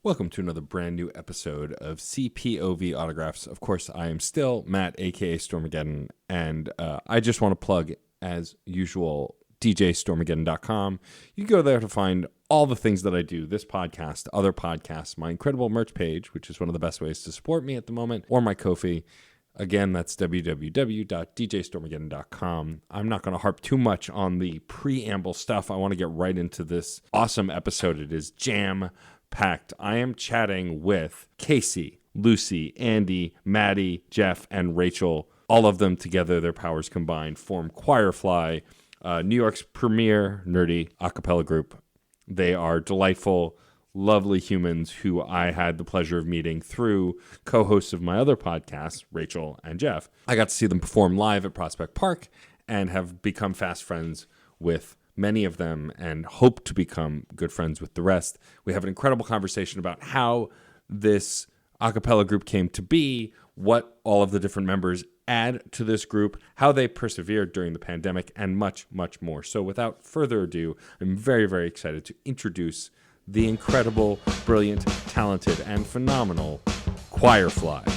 Welcome to another brand new episode of CPOV Autographs. Of course, I am still Matt, aka Stormageddon, and I just want to plug, as usual, DJStormageddon.com. You can go there to find all the things that I do, this podcast, other podcasts, my incredible merch page, which is one of the best ways to support me at the moment, or my Ko-fi. Again, that's www.djstormageddon.com. I'm not going to harp too much on the preamble stuff. I want to get right into this awesome episode. It is jam-packed. I am chatting with Casey, Lucy, Andy, Maddie, Jeff, and Rachel. All of them together, their powers combined, form Choirfly, New York's premier nerdy a cappella group. They are delightful, lovely humans who I had the pleasure of meeting through co-hosts of my other podcasts, Rachel and Jeff. I got to see them perform live at Prospect Park and have become fast friends with many of them and hope to become good friends with the rest. We have an incredible conversation about how this a cappella group came to be, what all of the different members add to this group, how they persevered during the pandemic, and much, much more. So without further ado, I'm very, very excited to introduce the incredible, brilliant, talented, and phenomenal Choirfly.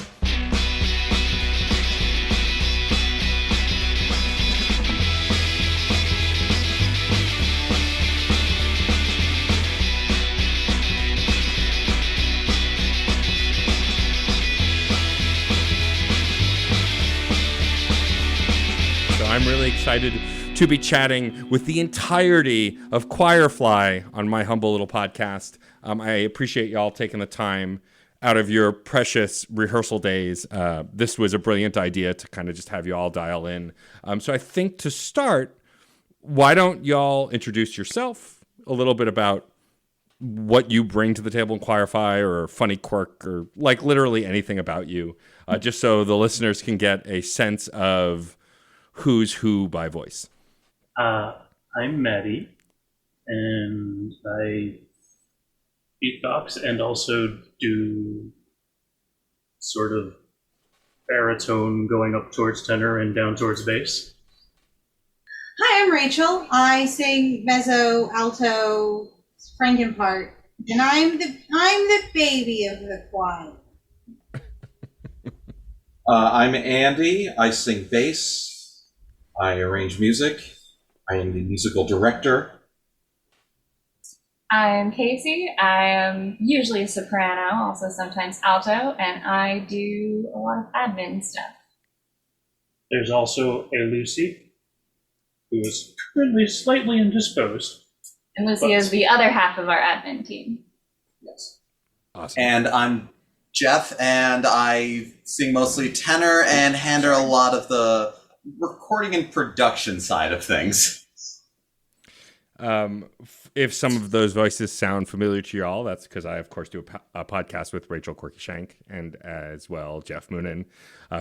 So I'm really excited to be chatting with the entirety of Choirfly on my humble little podcast. I appreciate y'all taking the time out of your precious rehearsal days. This was a brilliant idea to kind of just have you all dial in. So I think to start, why don't y'all introduce yourself, a little bit about what you bring to the table in Choirfly, or funny quirk, or like literally anything about you, just so the listeners can get a sense of who's who by voice. I'm Maddie, and I beatbox and also do sort of baritone going up towards tenor and down towards bass. Hi, I'm Rachel. I sing mezzo, alto, Frankenpart, and I'm the baby of the choir. I'm Andy. I sing bass. I arrange music. I am the musical director. I'm Casey. I am usually a soprano, also sometimes alto, and I do a lot of admin stuff. There's also a Lucy, who is currently slightly indisposed. And Lucy is the other half of our admin team. Yes. Awesome. And I'm Jeff, and I sing mostly tenor and handle a lot of the recording and production side of things. If some of those voices sound familiar to y'all, that's because I, of course, do a podcast with Rachel Corky Shank and as well Jeff Moonen,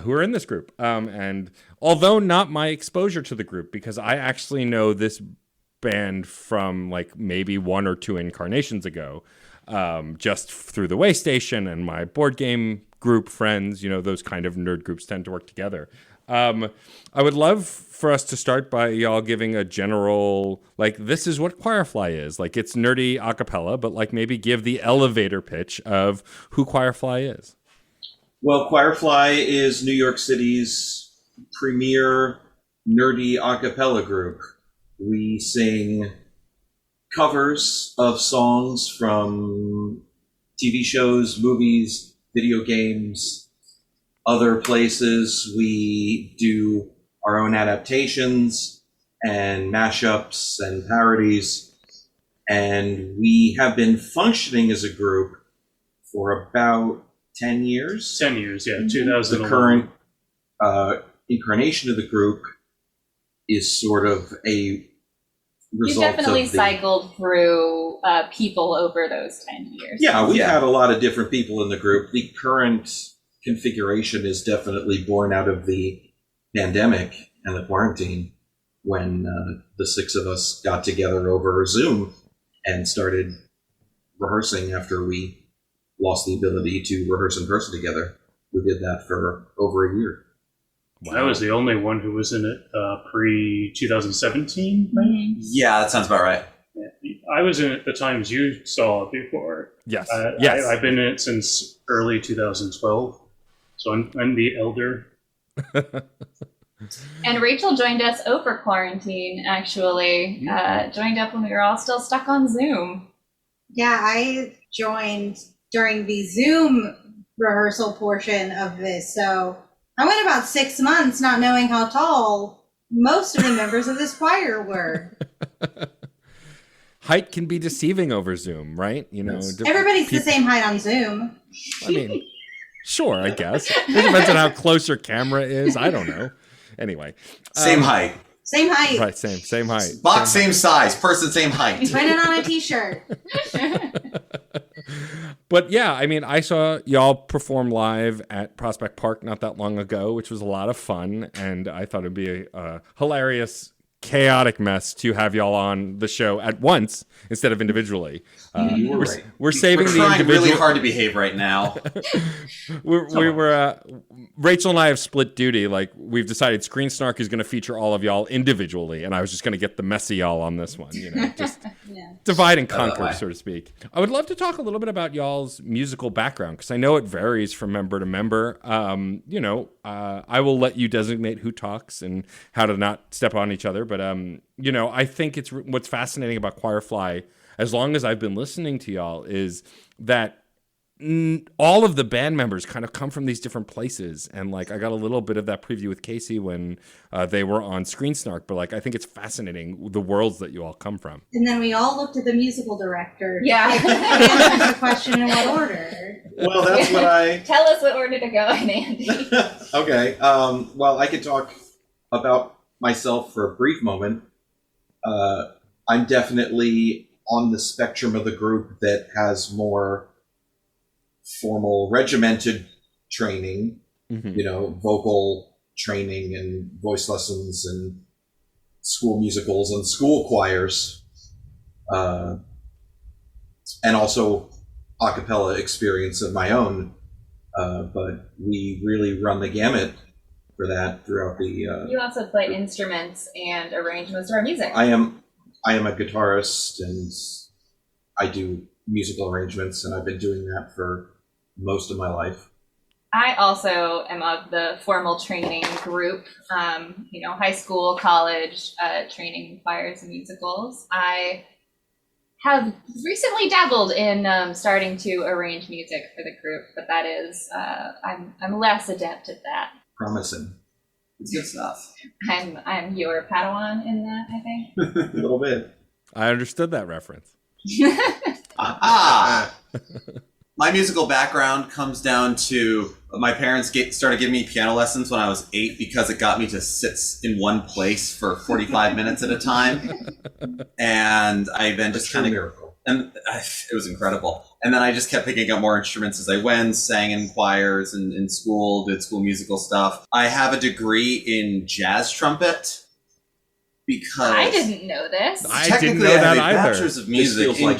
who are in this group. And although not my exposure to the group, because I actually know this band from like maybe one or two incarnations ago, just through the Way Station and my board game group friends, you know, those kind of nerd groups tend to work together. I would love for us to start by y'all giving a general, like, this is what Choirfly is. Like, it's nerdy a cappella, but like maybe give the elevator pitch of who Choirfly is. Well, Choirfly is New York City's premier nerdy a cappella group. We sing covers of songs from TV shows, movies, video games, other places. We do our own adaptations and mashups and parodies. And we have been functioning as a group for about 10 years. 10 years, yeah, 2011. The current incarnation of the group is sort of a You've result definitely of the... cycled through people over those 10 years. Yeah, we've had a lot of different people in the group. The current configuration is definitely born out of the pandemic and the quarantine, when the six of us got together over Zoom and started rehearsing after we lost the ability to rehearse in person together. We did that for over a year. Wow. I was the only one who was in it pre-2017, right? Mm-hmm. Yeah, that sounds about right. Yeah. I was in it the times you saw it before. Yes. Yes. I've been in it since early 2012, so I'm the elder. And Rachel joined us over quarantine, actually. Joined up when we were all still stuck on Zoom. Yeah, I joined during the Zoom rehearsal portion of this, so I went about 6 months not knowing how tall most of the members of this choir were. Height can be deceiving over Zoom, right? You know, Everybody's the same height on Zoom. I mean, sure, I guess. It depends on how close your camera is. I don't know. Anyway. Same height. Same height. Right, same height. Box, same size. Person, same height. Print it on a t-shirt. But yeah, I mean, I saw y'all perform live at Prospect Park not that long ago, which was a lot of fun. And I thought it'd be a hilarious, chaotic mess to have y'all on the show at once instead of individually. You were right. We're saving We're the trying individual. really hard to behave right now. We were Rachel and I have split duty. Like, we've decided Screen Snark is going to feature all of y'all individually, and I was just going to get the messy y'all on this one. You know, just divide and conquer, so to speak. I would love to talk a little bit about y'all's musical background, because I know it varies from member to member. You know, I will let you designate who talks and how to not step on each other. But you know, I think it's what's fascinating about Choirfly, as long as I've been listening to y'all, is that all of the band members kind of come from these different places. And like, I got a little bit of that preview with Casey when they were on Screen Snark, but like, I think it's fascinating the worlds that you all come from. And then we all looked at the musical director. Yeah. Answer the question in what order? Well, that's what I... Tell us what order to go in, Andy. Okay. Well, I could talk about myself for a brief moment. I'm definitely on the spectrum of the group that has more formal, regimented training, you know, vocal training and voice lessons and school musicals and school choirs, and also a cappella experience of my own. But we really run the gamut for that throughout the... You also play instruments and arrange most of our music. I am a guitarist, and I do musical arrangements, and I've been doing that for most of my life. I also am of the formal training group, you know, high school, college, training choirs and musicals. I have recently dabbled in starting to arrange music for the group, but that is, I'm less adept at that. Promising. It's good stuff. I'm your Padawan in that, I think. A little bit. I understood that reference. My musical background comes down to my parents started giving me piano lessons when I was 8 because it got me to sit in one place for 45 minutes at a time. And I then just kind of... miracle. And it was incredible. And then I just kept picking up more instruments as I went, sang in choirs and in school, did school musical stuff. I have a degree in jazz trumpet because... I didn't know this. I didn't know that I have a either. bachelor's of music feels in like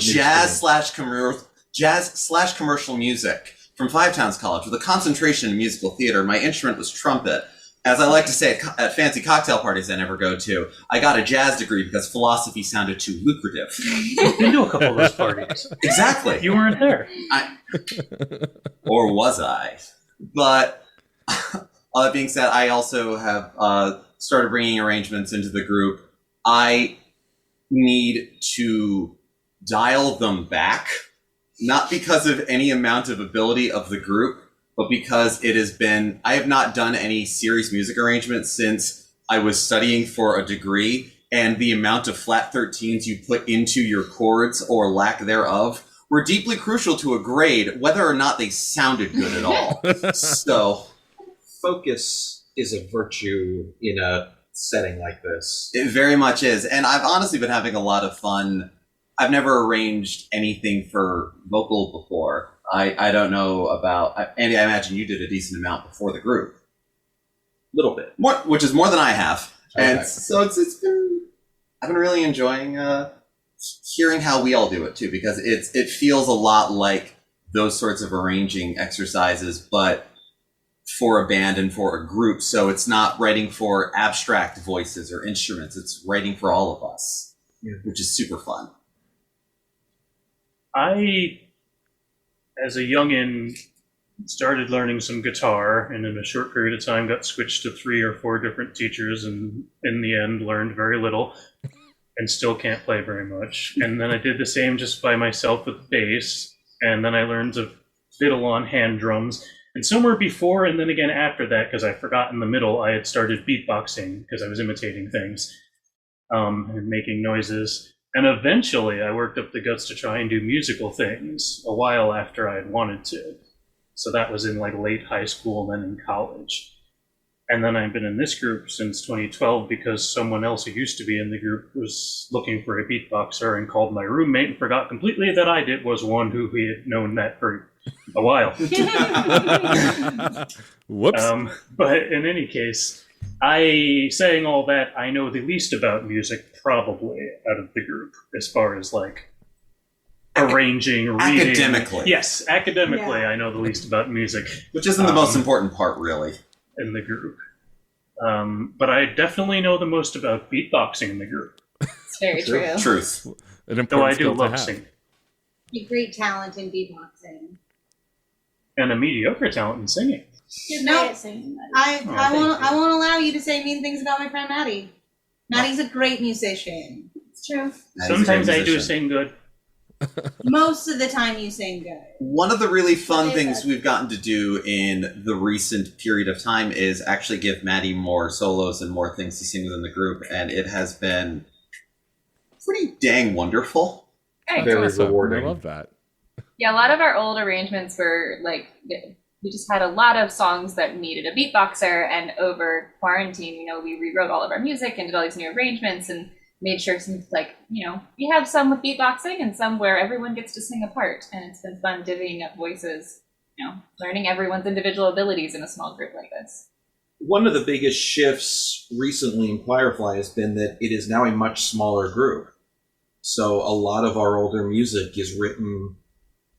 jazz/commercial music from Five Towns College with a concentration in musical theater. My instrument was trumpet. As I like to say at fancy cocktail parties I never go to, I got a jazz degree because philosophy sounded too lucrative. You've been to a couple of those parties. Exactly. You weren't there. Or was I? But all that being said, I also have started bringing arrangements into the group. I need to dial them back, not because of any amount of ability of the group, but because I have not done any serious music arrangements since I was studying for a degree, and the amount of flat 13s you put into your chords or lack thereof were deeply crucial to a grade, whether or not they sounded good at all. So, Focus is a virtue in a setting like this. it very much is. And I've honestly been having a lot of fun. I've never arranged anything for vocal before. I don't know about... Andy, I imagine you did a decent amount before the group. Little bit. More, which is more than I have. Okay. And so it's been... I've been really enjoying hearing how we all do it, too, because it feels a lot like those sorts of arranging exercises, but for a band and for a group. So it's not writing for abstract voices or instruments. It's writing for all of us, which is super fun. I, as a youngin', started learning some guitar, and in a short period of time got switched to 3 or 4 different teachers, and in the end learned very little, and still can't play very much. And then I did the same just by myself with bass, and then I learned to fiddle on hand drums. And somewhere before and then again after that, because I forgot in the middle, I had started beatboxing because I was imitating things and making noises. And eventually I worked up the guts to try and do musical things a while after I had wanted to. So that was in like late high school and then in college. And then I've been in this group since 2012 because someone else who used to be in the group was looking for a beatboxer and called my roommate and forgot completely that I was one who he had known that for a while. Whoops. But in any case, saying all that, I know the least about music probably out of the group as far as like arranging, reading. Academically. Yes, academically, Yeah. I know the least about music Which isn't the most important part, really. in the group. But I definitely know the most about beatboxing in the group, It's very true. Truth. An though important I do skill to love have. singing. A great talent in beatboxing. And a mediocre talent in singing. You're No. great at singing, Maddie. I won't allow you to say mean things about my friend Maddie. Maddie's a great musician. It's true. That is a Sometimes great I do musician. sing good. Most of the time you sing good. One of the really fun Okay, things good. we've gotten to do in the recent period of time is actually give Maddie more solos and more things to sing within the group, and it has been pretty dang wonderful. Very Awesome. rewarding. I love that. Yeah, a lot of our old arrangements were like, we just had a lot of songs that needed a beatboxer, and over quarantine, we rewrote all of our music and did all these new arrangements and made sure some, like, we have some with beatboxing and some where everyone gets to sing a part, and it's been fun divvying up voices, learning everyone's individual abilities in a small group like this. One of the biggest shifts recently in Choirfly has been that it is now a much smaller group. So a lot of our older music is written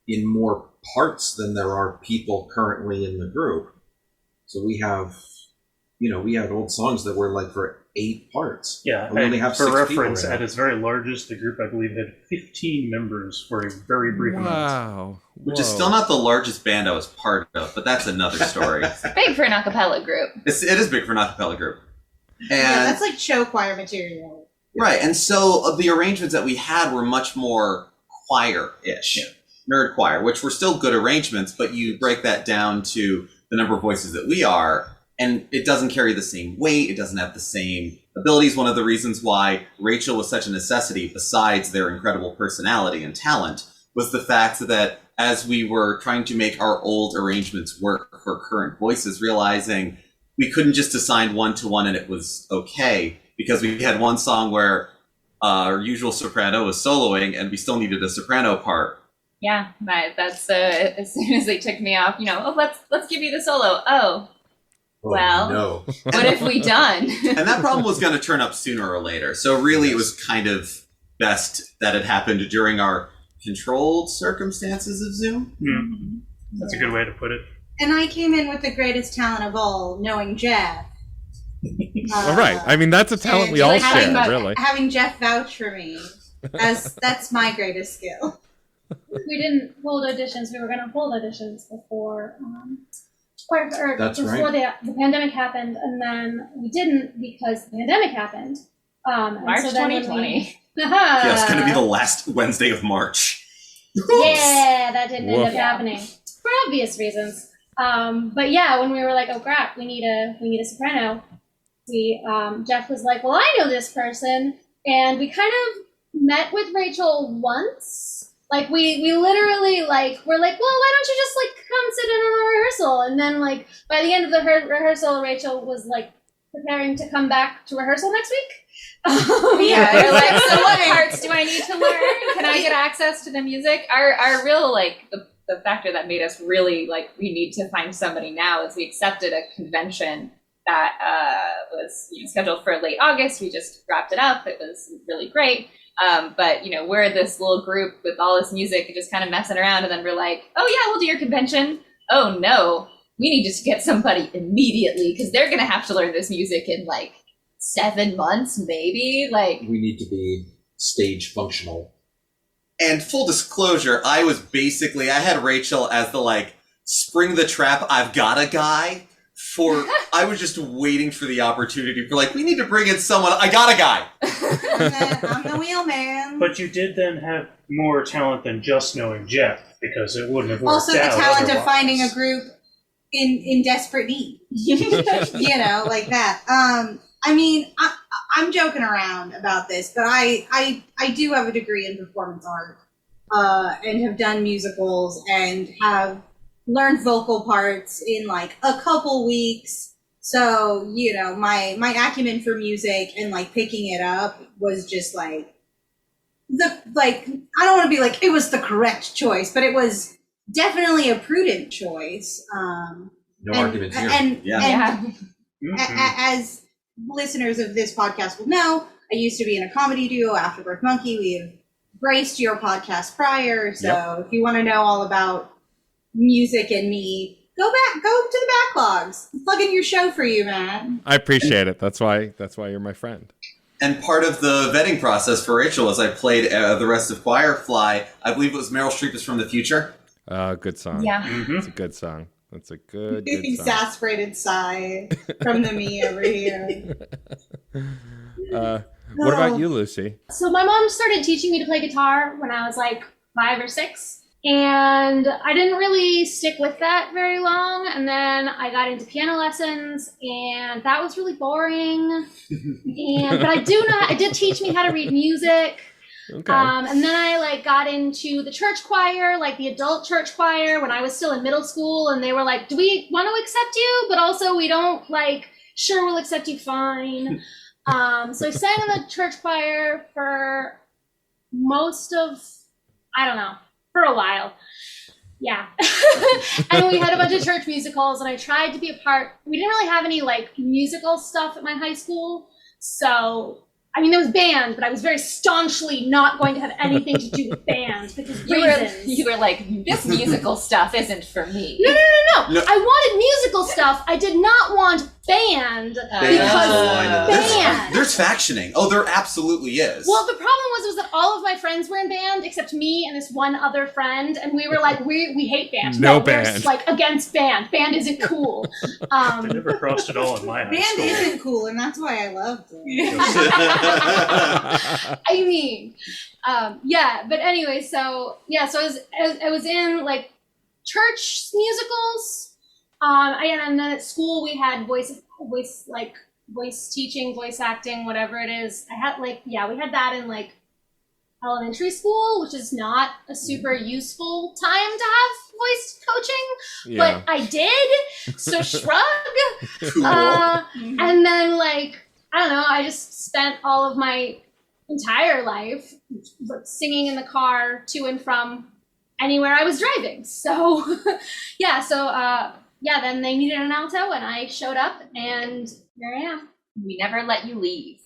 in more parts than there are people currently in the group. So we have, we had old songs that were like for 8 parts. Yeah, We only have for 6 people reference, right at now. its very largest, the group I believe had 15 members for a very brief amount. Wow. Which is Whoa. still not the largest band I was part of, but that's another story. Big for an a cappella group. It is big for an a cappella group. And Yeah, that's like show choir material. right, and so the arrangements that we had were much more choir-ish, nerd choir, which were still good arrangements, but you break that down to the number of voices that we are, and it doesn't carry the same weight, it doesn't have the same abilities. One of the reasons why Rachel was such a necessity, besides their incredible personality and talent, was the fact that as we were trying to make our old arrangements work for current voices, realizing we couldn't just assign 1-to-1 and it was okay, because we had one song where our usual soprano was soloing and we still needed a soprano part. Yeah, that's as soon as they took me off, let's give you the solo. Oh, well, no. what have we done? And that problem was going to turn up sooner or later. So really it was kind of best that it happened during our controlled circumstances of Zoom. Hmm. That's a good way to put it. And I came in with the greatest talent of all, knowing Jeff. All right. I mean, that's a talent we all and share, having- really. Having Jeff vouch for me, that's my greatest skill. We didn't hold auditions. We were going to hold auditions before That's before right. the pandemic happened, and then we didn't because the pandemic happened. And March so then when 2020. Yeah, it's going to be the last Wednesday of March. Yeah, that didn't end Woof. up happening for obvious reasons. But yeah, when we were like, oh crap, we need a soprano. Jeff was like, well, I know this person, and we kind of met with Rachel once. Like we literally we're like, well, why don't you just come sit in on a rehearsal? And then by the end of the rehearsal, Rachel was preparing to come back to rehearsal next week. Yeah, they're like, so what parts do I need to learn? Can I get access to the music? Our real the factor that made us really we need to find somebody now is we accepted a convention that was scheduled for late August. We just wrapped it up. It was really great. But we're this little group with all this music and just kind of messing around, and then we're like, oh yeah, we'll do your convention. Oh no, we need to get somebody immediately because they're gonna have to learn this music in 7 months maybe. We need to be stage functional. And full disclosure, I had Rachel as the like spring the trap, I've got a guy. I was just waiting for the opportunity for like, we need to bring in someone. I got a guy. I'm the wheelman. But you did then have more talent than just knowing Jeff, because it wouldn't have worked Also, the out talent of otherwise. finding a group in desperate need. Like that. I mean, I'm joking around about this, but I do have a degree in performance art, and have done musicals and have learned vocal parts in like a couple weeks. So, my acumen for music and like picking it up was just like I don't want to be like it was the correct choice, but it was definitely a prudent choice. No arguments here. And Mhm. as listeners of this podcast will know, I used to be in a comedy duo, Afterbirth Monkey. We have graced your podcast prior, so if you want to know all about music and me, go to the backlogs. I'm plugging your show for you, man. I appreciate it. That's why you're my friend. And part of the vetting process for Rachel as I played the rest of Choirfly, I believe it was Meryl Streep is from the future. Good song. Yeah. It's a good song. That's a good song. Exasperated sigh from the me over here. What about you, Lucy? So my mom started teaching me to play guitar when I was like 5 or 6. And I didn't really stick with that very long. And then I got into piano lessons, and that was really boring. But it did teach me how to read music. Okay. And then I like got into the church choir, like the adult church choir, when I was still in middle school, and they were like, "Do we want to accept you? But also we don't like. Sure, we'll accept you, fine." So I sang in the church choir for for a while. Yeah. And we had a bunch of church musicals, and I tried to be a part. We didn't really have any like musical stuff at my high school. So, I mean, there was band, but I was very staunchly not going to have anything to do with band because reasons. You were like, this musical stuff isn't for me. No. I wanted musical stuff. I did not want band because band. There's factioning. Oh, there absolutely is. Well, the problem was that all of my friends were in band except me and this one other friend, and we were like, we hate band. No We're band. like against band. Band isn't cool. They never crossed it all in my high Band school. isn't cool, and that's why I loved it. I mean, but anyway, so I was in like church musicals. And then at school we had voice teaching, voice acting, whatever it is. We had that in like elementary school, which is not a super useful time to have voice coaching, but I did. So shrug. Cool. And then like, I don't know, I just spent all of my entire life singing in the car to and from anywhere I was driving. So, then they needed an alto, and I showed up, and here I am. We never let you leave.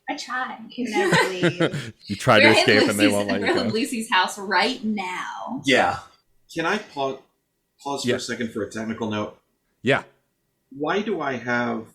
I tried. You can never leave. You try to We're in escape and they Lucy's- won't let you we're in go. Lucy's house right now. Yeah. Can I pause for a second for a technical note? Yeah. Why do I have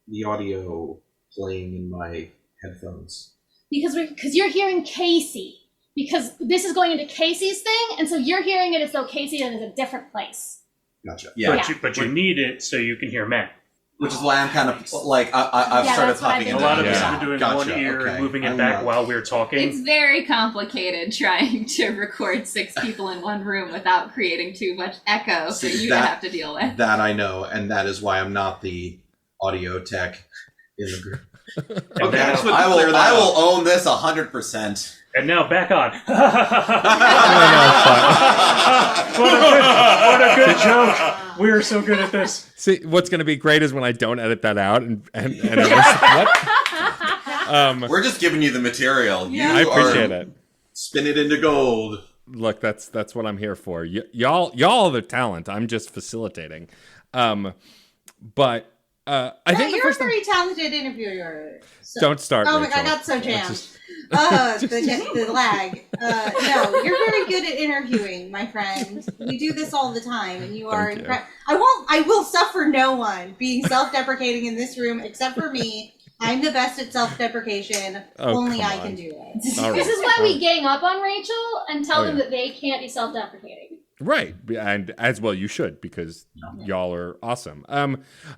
the audio playing in my headphones? Because you're hearing Casey. Because this is going into Casey's thing, and so you're hearing it as though Casey is in a different place. Gotcha. Yeah. But you need it so you can hear Matt. Which is why I'm kind of like, I've Yeah, started that's what I've hopping been in. A lot of Yeah. us have been doing Gotcha, one ear okay. and moving it I'm back not- while we're talking. It's very complicated trying to record 6 people in one room without creating too much echo for See, you that- to have to deal with. That I know, and that is why I'm not the audio tech in the group. And Okay, I now- just want to clear that I up. will own this 100%. And now back on. No, What a good joke. We are so good at this. See, what's going to be great is when I don't edit that out and what? We're just giving you the material. You I appreciate are, it. Spin it into gold. Look, that's what I'm here for. Y'all are the talent. I'm just facilitating. But I think the You're first a time. very talented interviewer. So. Don't start. Oh my god, I Rachel. got so jammed. Just- The lag. No, you're very good at interviewing, my friend. You do this all the time, and you are Thank you. incredible. I will suffer no one being self-deprecating in this room except for me I'm the best at self-deprecation. Oh, Only come I on. can do it. All This right. is why we gang up on Rachel and tell Oh, them yeah. that they can't be self-deprecating. Right. And as well you should, because y'all are awesome.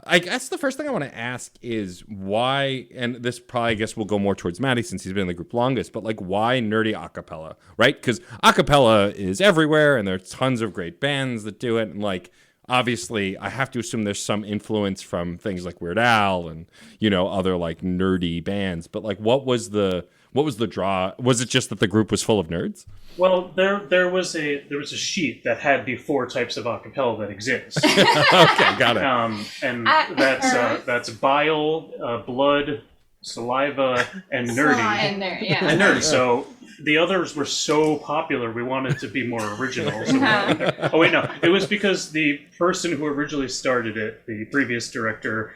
I guess the first thing I want to ask is why, and this probably I guess will go more towards Maddie since he's been in the group longest, but like why nerdy acapella, right? Because acapella is everywhere and there's tons of great bands that do it. And like, obviously I have to assume there's some influence from things like Weird Al and, you know, other like nerdy bands. But like, what was the draw? Was it just that the group was full of nerds? Well, there was a sheet that had the 4 types of acapella that exist. Okay, got it. And that's bile, blood, saliva, and nerdy. And there, yeah. And nerdy. So the others were so popular, we wanted to be more original. So oh wait, no, it was because the person who originally started it, the previous director,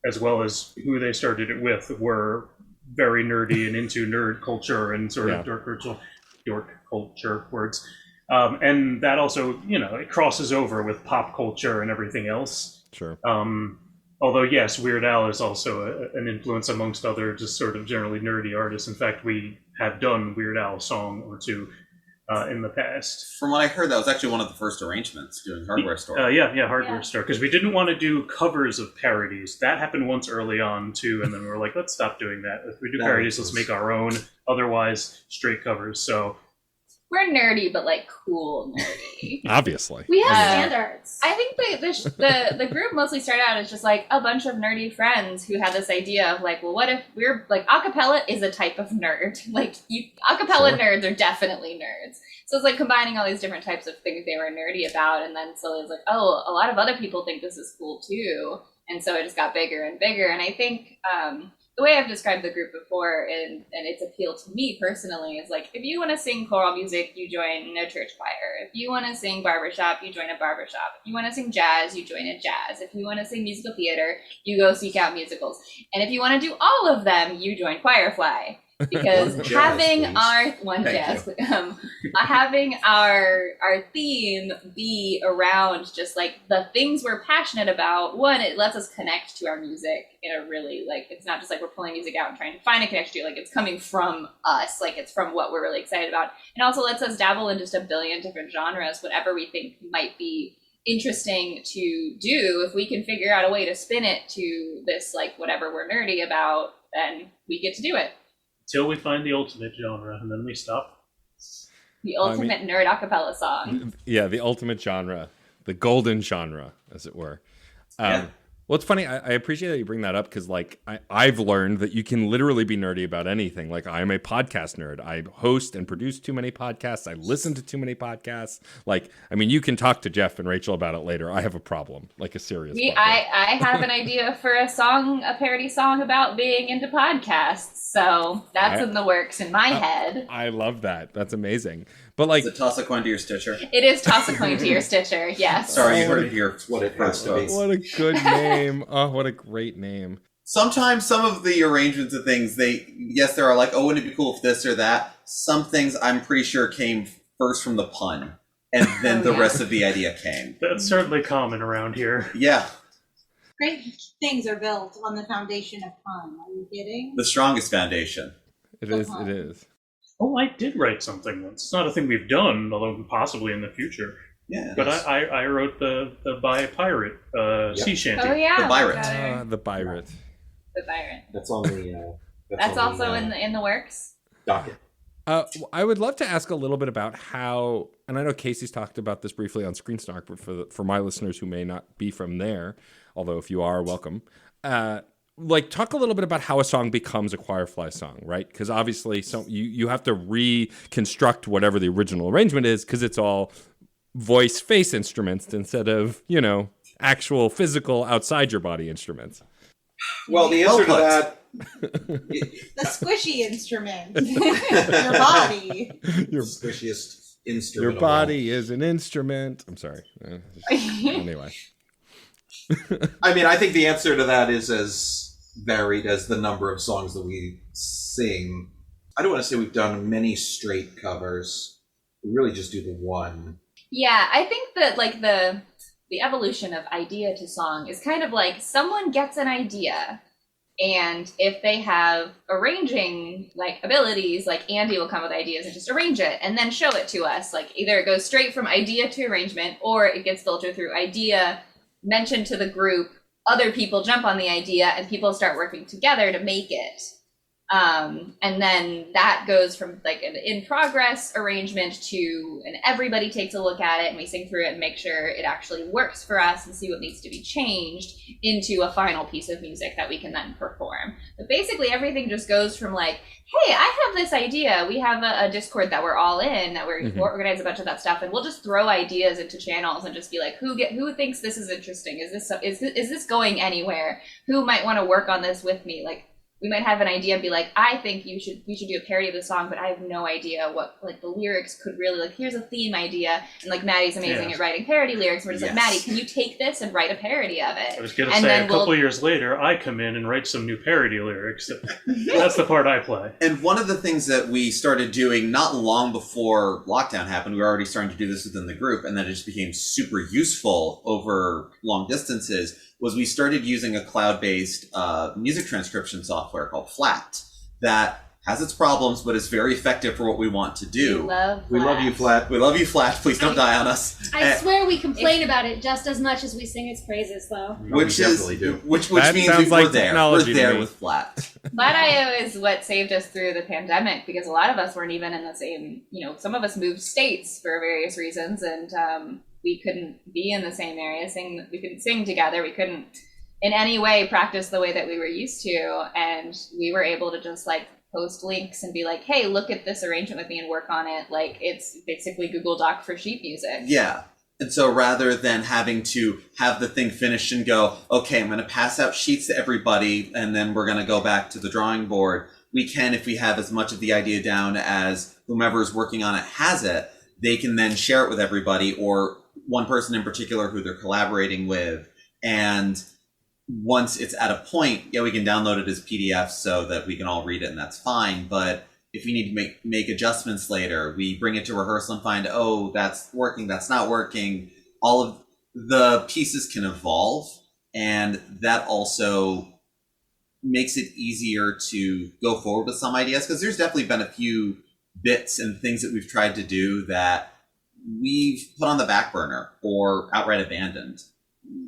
as well as who they started it with, were very nerdy and into nerd culture and sort of dork culture words. And that also, you know, it crosses over with pop culture and everything else. Sure. Although, yes, Weird Al is also an influence amongst other just sort of generally nerdy artists. In fact, we have done Weird Al song or two in the past. From what I heard, that was actually one of the first arrangements doing Hardware Store. Yeah, Hardware Yeah. Store. Because we didn't want to do covers of parodies. That happened once early on, too. And then we were like, let's stop doing that. If we do That parodies, makes let's make our own. Otherwise, straight covers. So We're nerdy, but like cool nerdy. Obviously. We have Uh, standards. I think the group mostly started out as just like a bunch of nerdy friends who had this idea of like, well, what if we're like acapella is a type of nerd? Like acapella Sure. nerds are definitely nerds. So it's like combining all these different types of things they were nerdy about, and then slowly it's like, oh, a lot of other people think this is cool too, and so it just got bigger and bigger. And I think the way I've described the group before and its appeal to me personally is like, if you want to sing choral music, you join a church choir. If you want to sing barbershop, you join a barbershop. If you want to sing jazz, you join a jazz. If you want to sing musical theater, you go seek out musicals. And if you want to do all of them, you join Choirfly. Because One jazz, Thank having our theme be around just like the things we're passionate about, one, it lets us connect to our music in a really like, it's not just like we're pulling music out and trying to find a connection to it, like it's coming from us, like it's from what we're really excited about. And also lets us dabble in just a billion different genres, whatever we think might be interesting to do. If we can figure out a way to spin it to this like whatever we're nerdy about, then we get to do it. till we find the ultimate genre, and then we stop. The ultimate nerd acapella song. Yeah, the ultimate genre, the golden genre, as it were. Yeah. Well, it's funny. I appreciate that you bring that up because, like, I've learned that you can literally be nerdy about anything. Like, I'm a podcast nerd. I host and produce too many podcasts. I listen to too many podcasts. Like, I mean, you can talk to Jeff and Rachel about it later. I have a problem, like a serious problem. I have an idea for a parody song about being into podcasts. So that's in the works in my head. I love that. That's amazing. But like, Is it toss a coin to your Stitcher? It is toss a coin to your Stitcher. Yes. Sorry, you Oh, heard it here. What it has to be. what a good name. Oh, what a great name. Sometimes some of the arrangements of things, there are like, oh, wouldn't it be cool if this or that? Some things I'm pretty sure came first from the pun, and then the yeah. rest of the idea came. That's certainly common around here. Yeah, Great things are built on the foundation of fun. Are you kidding? the strongest foundation. It is. It is. Oh, I did write something once. It's not a thing we've done, although possibly in the future. Yeah. But I wrote the By a Pirate sea shanty. Oh yeah. The Byron. The pirate. The Byron. That's on the. That's on also the, in the works. docket. I would love to ask a little bit about how, and I know Casey's talked about this briefly on Screen Snark, but for my listeners who may not be from there, although if you are, welcome. Like, talk a little bit about how a song becomes a Choirfly song, right? Because obviously, you have to reconstruct whatever the original arrangement is, because it's all voice face instruments instead of, actual physical outside your body instruments. Well, the answer to Well that. The squishy instrument. Your body. Your Squishiest instrument. your body is an instrument. I'm sorry. Anyway. I mean, I think the answer to that is as varied as the number of songs that we sing. I don't want to say we've done many straight covers. We really just do the one. Yeah, I think that like the evolution of idea to song is kind of like someone gets an idea And if they have arranging like abilities, like Andy will come with ideas and just arrange it and then show it to us. Like either it goes straight from idea to arrangement, or it gets filtered through idea, mentioned to the group, other people jump on the idea, and people start working together to make it. And then that goes from like an in progress arrangement to, and everybody takes a look at it and we sing through it and make sure it actually works for us and see what needs to be changed, into a final piece of music that we can then perform. But basically everything just goes from like, hey, I have this idea. We have a Discord that we're all in, that we're organize a bunch of that stuff, and we'll just throw ideas into channels and just be like, who thinks this is interesting? Is this going anywhere? Who might want to work on this with me? Like, we might have an idea and be like, I think we should do a parody of the song, but I have no idea what like the lyrics could really, like, here's a theme idea, and like Maddie's amazing at writing parody lyrics. We're just like, Maddie, can you take this and write a parody of it? I was gonna say, a couple years later, I come in and write some new parody lyrics. That's the part I play. And one of the things that we started doing not long before lockdown happened, we were already starting to do this within the group, and then it just became super useful over long distances, was we started using a cloud-based music transcription software called Flat that has its problems, but is very effective for what we want to do. We love you, Flat. We love you, Flat. Please don't die on us. I swear we complain about it just as much as we sing its praises, though. Which definitely do. Which That means sounds like we're there. technology We're there to me. with Flat. Flat.io is what saved us through the pandemic, because a lot of us weren't even in the same, some of us moved states for various reasons, and we couldn't be in the same area, we couldn't sing together, we couldn't in any way practice the way that we were used to, and we were able to just like post links and be like, hey, look at this arrangement with me and work on it. Like, it's basically Google Doc for sheet music. Yeah. And so rather than having to have the thing finished and go, okay, I'm going to pass out sheets to everybody and then we're going to go back to the drawing board, we can, if we have as much of the idea down as whomever is working on it has it, they can then share it with everybody, or one person in particular who they're collaborating with. And once it's at a point, we can download it as PDF so that we can all read it, and that's fine. But if we need to make adjustments later, we bring it to rehearsal and find, oh, that's working, that's not working. All of the pieces can evolve, and that also makes it easier to go forward with some ideas, because there's definitely been a few bits and things that we've tried to do that we've put on the back burner or outright abandoned.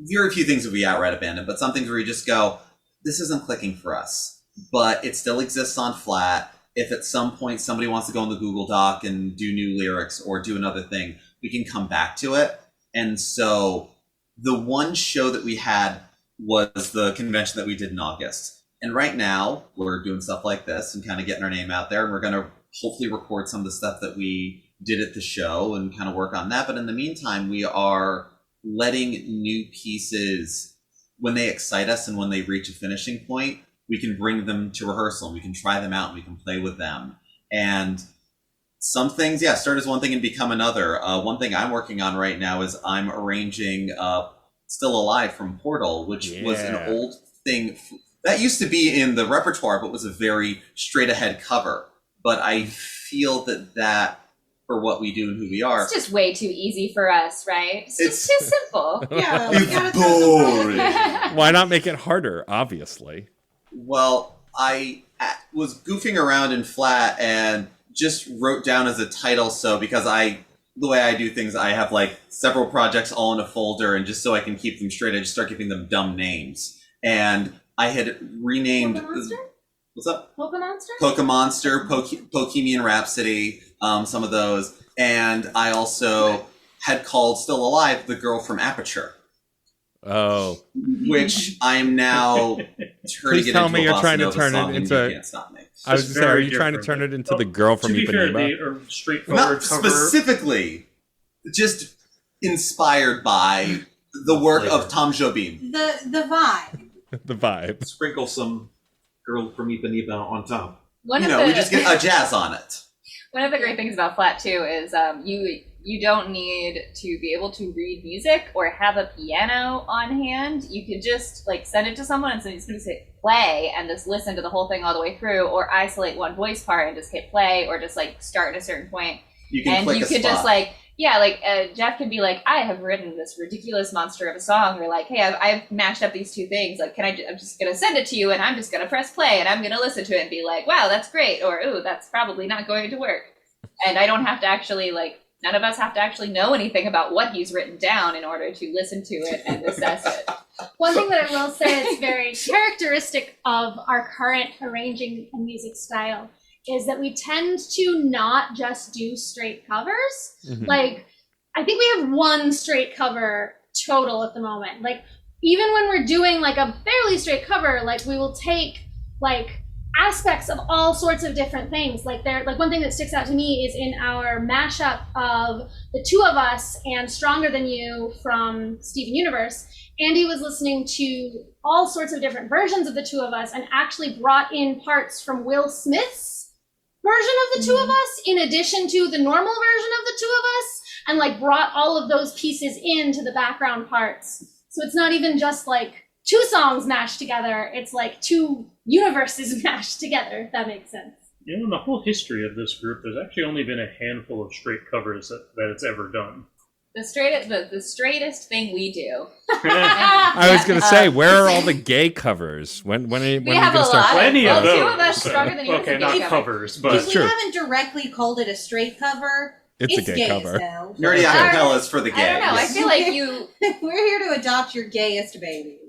Very few things that we outright abandon, but some things where you just go, this isn't clicking for us, but it still exists on Flat. If at some point somebody wants to go in the Google Doc and do new lyrics or do another thing, we can come back to it. And so the one show that we had was the convention that we did in August. And right now we're doing stuff like this and kind of getting our name out there, and we're going to hopefully record some of the stuff that we did at the show and kind of work on that. But in the meantime, we are letting new pieces, when they excite us and when they reach a finishing point, we can bring them to rehearsal and we can try them out and we can play with them. And some things, start as one thing and become another. One thing I'm working on right now is I'm arranging Still Alive from Portal, which was an old thing that used to be in the repertoire, but was a very straight ahead cover. But I feel that for what we do and who we are. It's just way too easy for us, right? It's just too simple. Yeah, we It's gotta throw some boring. Why not make it harder, obviously? Well, I was goofing around in Flat and just wrote down as a title, so because the way I do things, I have like several projects all in a folder, and just so I can keep them straight, I just start giving them dumb names. And I had renamed... Pokemonster? What's up? Pokemonster? Pokemonster, Pokemian Rhapsody, some of those. And I also had called Still Alive the girl from Aperture, Oh, which I'm now turning Please it tell into me a you're bossa trying to nova turn it song, and into- You Can't Stop Me. I was It's just saying, are very you trying to different. turn it into the girl from To be fair, they Ipanema? are straightforward Not cover. specifically, just inspired by the work of Tom Jobim. the vibe. The vibe. Sprinkle some Girl from Ipanema on top. One You of know, the we just get a jazz on it. one of the great things about Flat too is you don't need to be able to read music or have a piano on hand. You could just like send it to someone and somebody's going to say play and just listen to the whole thing all the way through, or isolate one voice part and just hit play, or just like start at a certain point. You can And click you a could spot. just like yeah, like Jeff could be like, I have written this ridiculous monster of a song, or like, hey, I've mashed up these two things. Like, I'm just gonna send it to you, and I'm just gonna press play, and I'm gonna listen to it and be like, wow, that's great, or ooh, that's probably not going to work. And I don't have to actually none of us have to actually know anything about what he's written down in order to listen to it and assess it. One thing that I will say is very characteristic of our current arranging and music style is that we tend to not just do straight covers. Mhm. Like, I think we have one straight cover total at the moment. Like, even when we're doing like a fairly straight cover, like we will take like aspects of all sorts of different things. Like one thing that sticks out to me is in our mashup of The Two of Us and Stronger Than You from Steven Universe, Andy was listening to all sorts of different versions of The Two of Us and actually brought in parts from Will Smith's version of The Two of Us in addition to the normal version of The Two of Us, and like brought all of those pieces into the background parts. So it's not even just like two songs mashed together, it's like two universes mashed together, if that makes sense. You know, in the whole history of this group, there's actually only been a handful of straight covers that it's ever done. The straightest thing we do. I was gonna say, where are all the gay covers? When are you We have gonna a start? lot. Plenty Well, of those. Two of Us, Stronger Than You is a Okay, gay not cover. covers, but That's We true. haven't directly called it a straight cover. It's a gay gay cover. as hell. Nerdy acapellas for the gays. I don't know. I feel like you. We're here to adopt your gayest baby.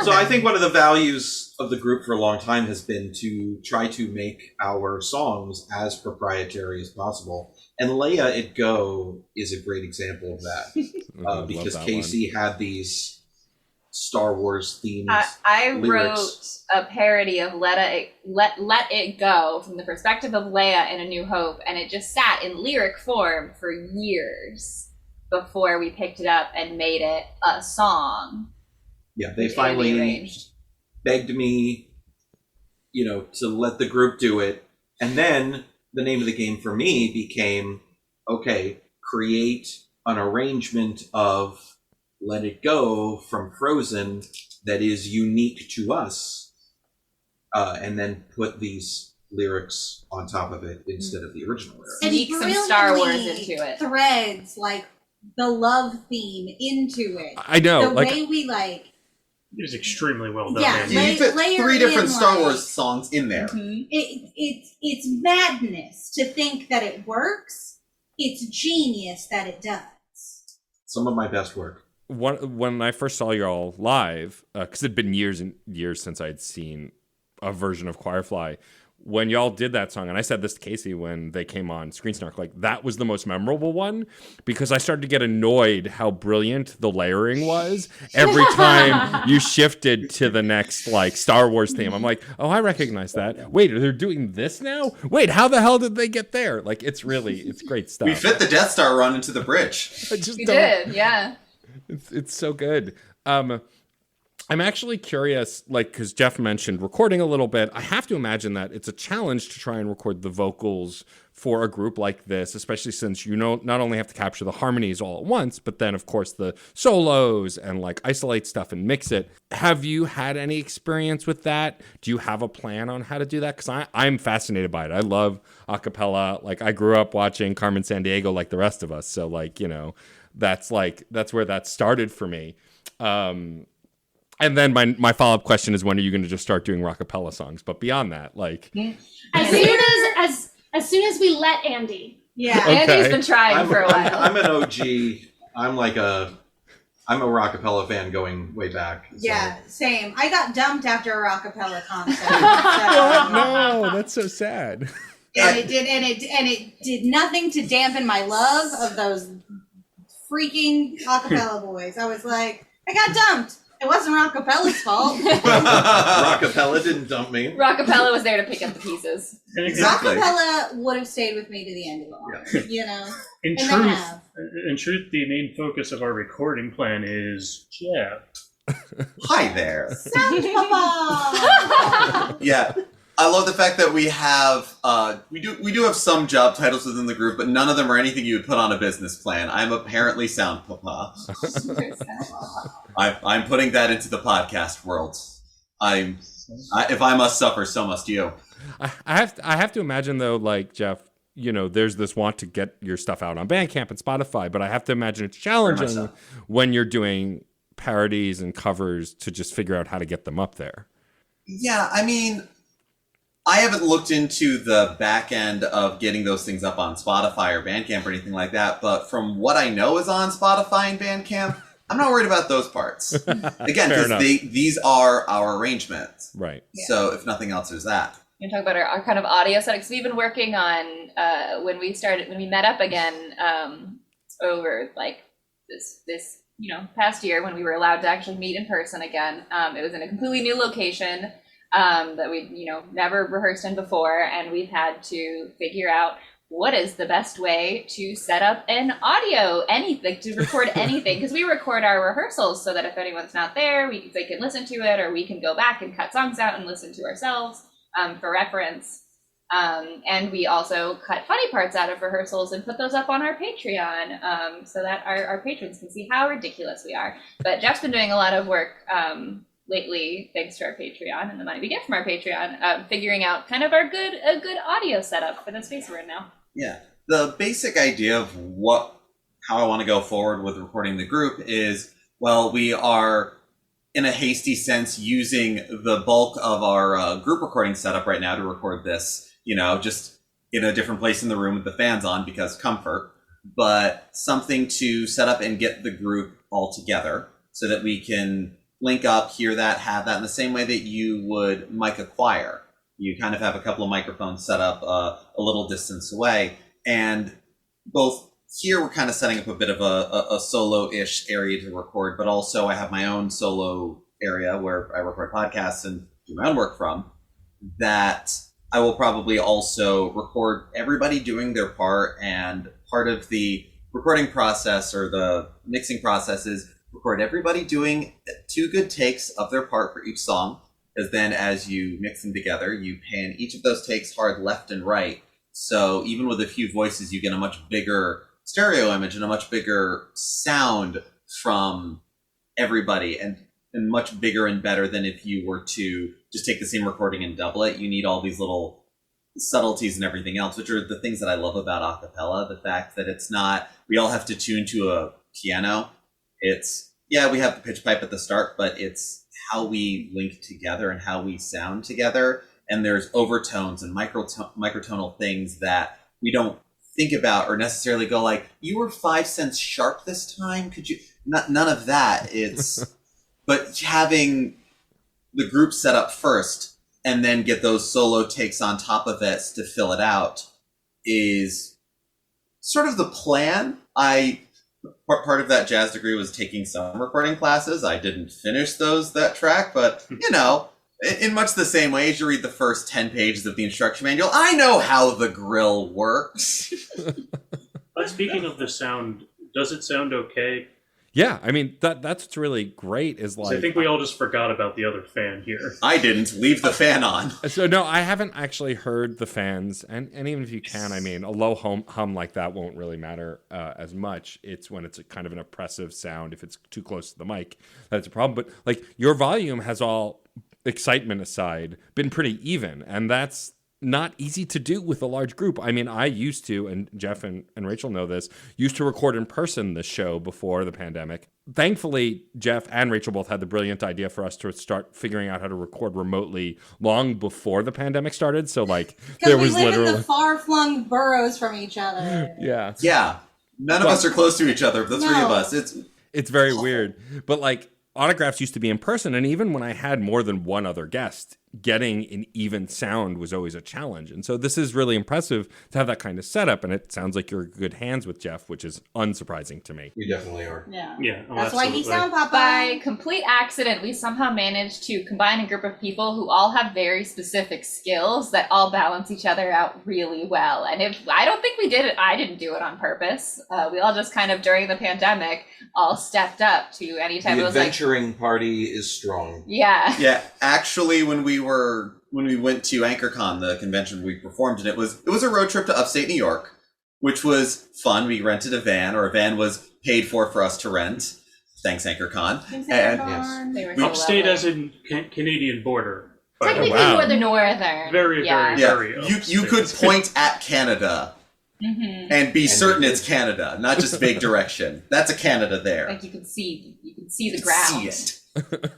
So I think one of the values of the group for a long time has been to try to make our songs as proprietary as possible. And Leia It Go is a great example of that. Love Because that Casey had these Star Wars themes. I lyrics. wrote a parody of Let It Go from the perspective of Leia in A New Hope, and it just sat in lyric form for years before we picked it up and made it a song. Yeah, they which Andy finally arranged. begged me, to let the group do it. And then the name of the game for me became, okay, create an arrangement of Let It Go from Frozen that is unique to us, and then put these lyrics on top of it instead of the original lyrics. And Sneak some Star Wars brilliantly into it. Threads like the love theme into it. I know, The like way we like. it was extremely well done. Yeah, Andy. You fit layer 3 different in, Star like- Wars songs in there. Mhm. It's madness to think that it works. It's genius that it does. Some of my best work. when I first saw y'all live, because it'd been years and years since I'd seen a version of Choirfly. When y'all did that song, and I said this to Casey when they came on Screen Snark, like that was the most memorable one because I started to get annoyed how brilliant the layering was every time you shifted to the next like Star Wars theme. I'm like, oh, I recognize that. Wait, they're doing this now? Wait, how the hell did they get there? Like it's great stuff. We fit the Death Star run into the bridge. I just We don't- did, yeah. It's so good. I'm actually curious, like, because Jeff mentioned recording a little bit. I have to imagine that it's a challenge to try and record the vocals for a group like this, especially since not only have to capture the harmonies all at once, but then, of course, the solos and, like, isolate stuff and mix it. Have you had any experience with that? Do you have a plan on how to do that? Because I'm fascinated by it. I love a cappella. Like, I grew up watching Carmen Sandiego like the rest of us. So, like, that's where that started for me. And then my follow-up question is, when are you going to just start doing rockapella songs? But beyond that, like... As soon as we let Andy. Yeah. Okay. Andy's been trying for a while. I'm an OG. I'm a rockapella fan going way back. So. Yeah, same. I got dumped after a rockapella concert. Oh, So, no, that's so sad. and it did nothing to dampen my love of those freaking acapella boys. I was like, I got dumped. It wasn't Rockapella's fault. Rockapella didn't dump me. Rockapella was there to pick up the pieces. Exactly. Acapella would have stayed with me to the end of the line, In And they truth, have. the main focus of our recording plan is Jeff. Hi there. Sound Papa! Yeah. I love the fact that we have we do have some job titles within the group, but none of them are anything you would put on a business plan. I'm apparently Sound Papa. I'm putting that into the podcast world. If I must suffer, so must you. I have to imagine, though, like, Jeff, there's this want to get your stuff out on Bandcamp and Spotify, but I have to imagine it's Very much challenging so. when you're doing parodies and covers to just figure out how to get them up there. Yeah, I mean, I haven't looked into the back end of getting those things up on Spotify or Bandcamp or anything like that, but from what I know is on Spotify and Bandcamp, I'm not worried about those parts. Again, Fair because enough. these are our arrangements. Right. So if nothing else, there's that. You talk about our kind of audio settings. We've been working on when we met up again over like this past year when we were allowed to actually meet in person again. It was in a completely new location that we never rehearsed in before, and we've had to figure out what is the best way to set up an audio, anything, to record anything, because we record our rehearsals so that if anyone's not there, they can listen to it, or we can go back and cut songs out and listen to ourselves for reference. And we also cut funny parts out of rehearsals and put those up on our Patreon so that our patrons can see how ridiculous we are. But Jeff's been doing a lot of work lately, thanks to our Patreon and the money we get from our Patreon, figuring out kind of a good audio setup for the space we're in now. Yeah. The basic idea of how I want to go forward with recording the group is, well, we are, in a hasty sense, using the bulk of our group recording setup right now to record this, just in a different place in the room with the fans on because comfort, but something to set up and get the group all together so that we can link up, hear that, have that in the same way that you would mic a choir. You kind of have a couple of microphones set up a little distance away. And both here we're kind of setting up a bit of a solo-ish area to record, but also I have my own solo area where I record podcasts and do my own work from, that I will probably also record everybody doing their part. And part of the recording process or the mixing process is record everybody doing 2 good takes of their part for each song. Because then as you mix them together, you pan each of those takes hard left and right. So even with a few voices, you get a much bigger stereo image and a much bigger sound from everybody, and much bigger and better than if you were to just take the same recording and double it. You need all these little subtleties and everything else, which are the things that I love about a cappella. The fact that it's not, we all have to tune to a piano. It's, yeah, we have the pitch pipe at the start, but it's how we link together and how we sound together. And there's overtones and microtonal things that we don't think about or necessarily go like, you were 5 cents sharp this time. Could you, none of that. It's, but having the group set up first and then get those solo takes on top of it to fill it out is sort of the plan. Part of that jazz degree was taking some recording classes. I didn't finish that track, but in much the same way as you read the first 10 pages of the instruction manual, I know how the grill works. But speaking of the sound, does it sound okay? Yeah, I mean, that's what's really great is 'Cause like... I think we all just forgot about the other fan here. I didn't. Leave the fan on. So, no, I haven't actually heard the fans, and even if you can, I mean, a low hum like that won't really matter as much. It's when it's a kind of an oppressive sound, if it's too close to the mic, that's a problem. But, like, your volume has, all excitement aside, been pretty even, and that's not easy to do with a large group. I mean, I used to, and Jeff and Rachel know this, used to record in person this show before the pandemic. Thankfully, Jeff and Rachel both had the brilliant idea for us to start figuring out how to record remotely long before the pandemic started. So, like, there was we live literally in the far-flung boroughs from each other. Yeah. Yeah. None of us are close to each other. The three of us. It's very weird. But, like, autographs used to be in person, and even when I had more than one other guest, getting an even sound was always a challenge. And so this is really impressive to have that kind of setup, and it sounds like you're in good hands with Jeff, which is unsurprising to me. We definitely are. Yeah. Yeah. Oh, That's why he's sound papa. By complete accident, we somehow managed to combine a group of people who all have very specific skills that all balance each other out really well. And I don't think we did it. I didn't do it on purpose. We all just kind of, during the pandemic, all stepped up to any time The it was like, adventuring party is strong. yeah. Yeah, actually, when we went to AnchorCon, the convention we performed in, it was a road trip to upstate New York, which was fun. We rented a van was paid for us to rent. Thanks, AnchorCon. Thanks, And Aaron. They were so Upstate lovely. as in Canadian border. by the Technically, way. Wow. we're the northern. Very, yeah. very, yeah, very you could upstate. point at Canada and be certain it's Canada, not just vague direction. That's a Canada there. Like you can see the You ground. see it.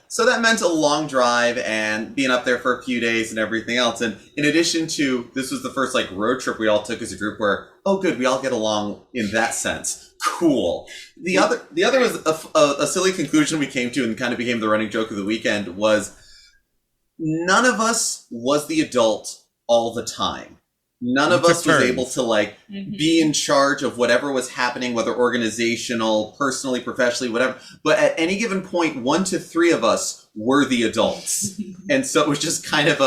So that meant a long drive and being up there for a few days and everything else. And in addition to, this was the first like road trip we all took as a group where, oh good, we all get along in that sense. Cool. The other was a silly conclusion we came to and kind of became the running joke of the weekend was none of us was the adult all the time. None of us was able to like be in charge of whatever was happening, whether organizational, personally, professionally, whatever. But at any given point, 1 to 3 of us were the adults, and so it was just kind of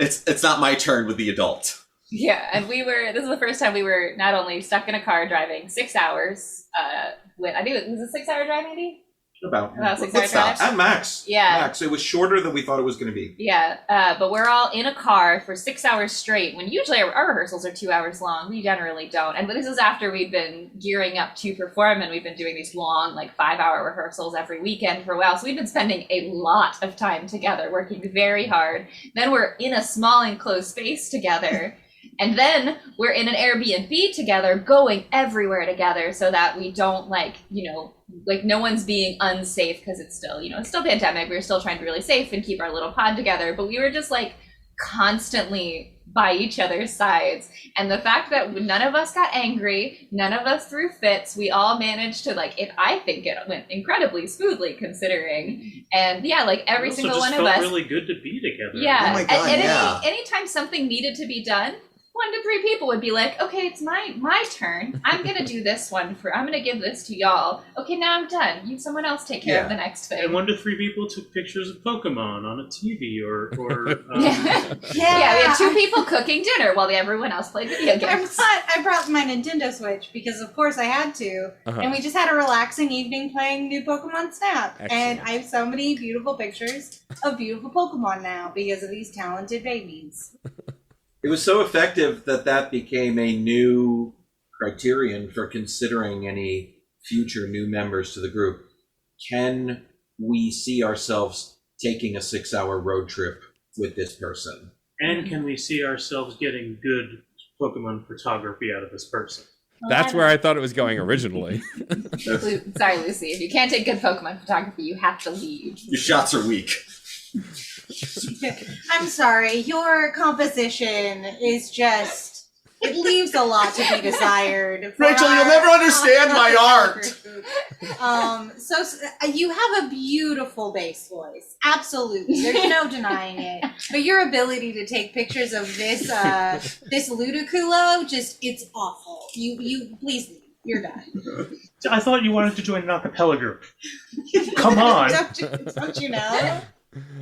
it's not my turn with the adult. Yeah, and this is the first time we were not only stuck in a car driving 6 hours, I think it was a 6-hour drive, maybe? About 6 hour drive. at max. Yeah. Max. It was shorter than we thought it was going to be. Yeah, but we're all in a car for 6 hours straight, when usually our rehearsals are 2 hours long. We generally don't. And this is after we'd been gearing up to perform, and we've been doing these long, like 5-hour rehearsals every weekend for a while. So we've been spending a lot of time together, working very hard. Then we're in a small enclosed space together. And then we're in an Airbnb together, going everywhere together so that we don't like no one's being unsafe because it's still, it's still pandemic. We were still trying to be really safe and keep our little pod together, but we were just like constantly by each other's sides. And the fact that none of us got angry, none of us threw fits, we all managed to I think it went incredibly smoothly considering. And yeah, like every single one of us. It felt really good to be together. Yeah. Oh my God, and anytime something needed to be done, 1 to 3 people would be like, okay, it's my turn. I'm gonna do this one I'm gonna give this to y'all. Okay, now I'm done. Someone else take care of the next thing. And 1 to 3 people took pictures of Pokemon on a TV or Yeah, we had 2 people cooking dinner while everyone else played video games. I brought my Nintendo Switch because of course I had to. And we just had a relaxing evening playing new Pokemon Snap. Excellent. And I have so many beautiful pictures of beautiful Pokemon now because of these talented babies. It was so effective that became a new criterion for considering any future new members to the group. Can we see ourselves taking a 6-hour road trip with this person? And can we see ourselves getting good Pokemon photography out of this person? That's where I thought it was going originally. Sorry, Lucy. If you can't take good Pokemon photography, you have to leave. Your shots are weak. I'm sorry, your composition is just, it leaves a lot to be desired. Rachel, you'll never understand my art. So you have a beautiful bass voice. Absolutely. There's no denying it. But your ability to take pictures of this Ludicolo, it's awful. You please leave. You're done. I thought you wanted to join an acapella group. Come on. Don't you know?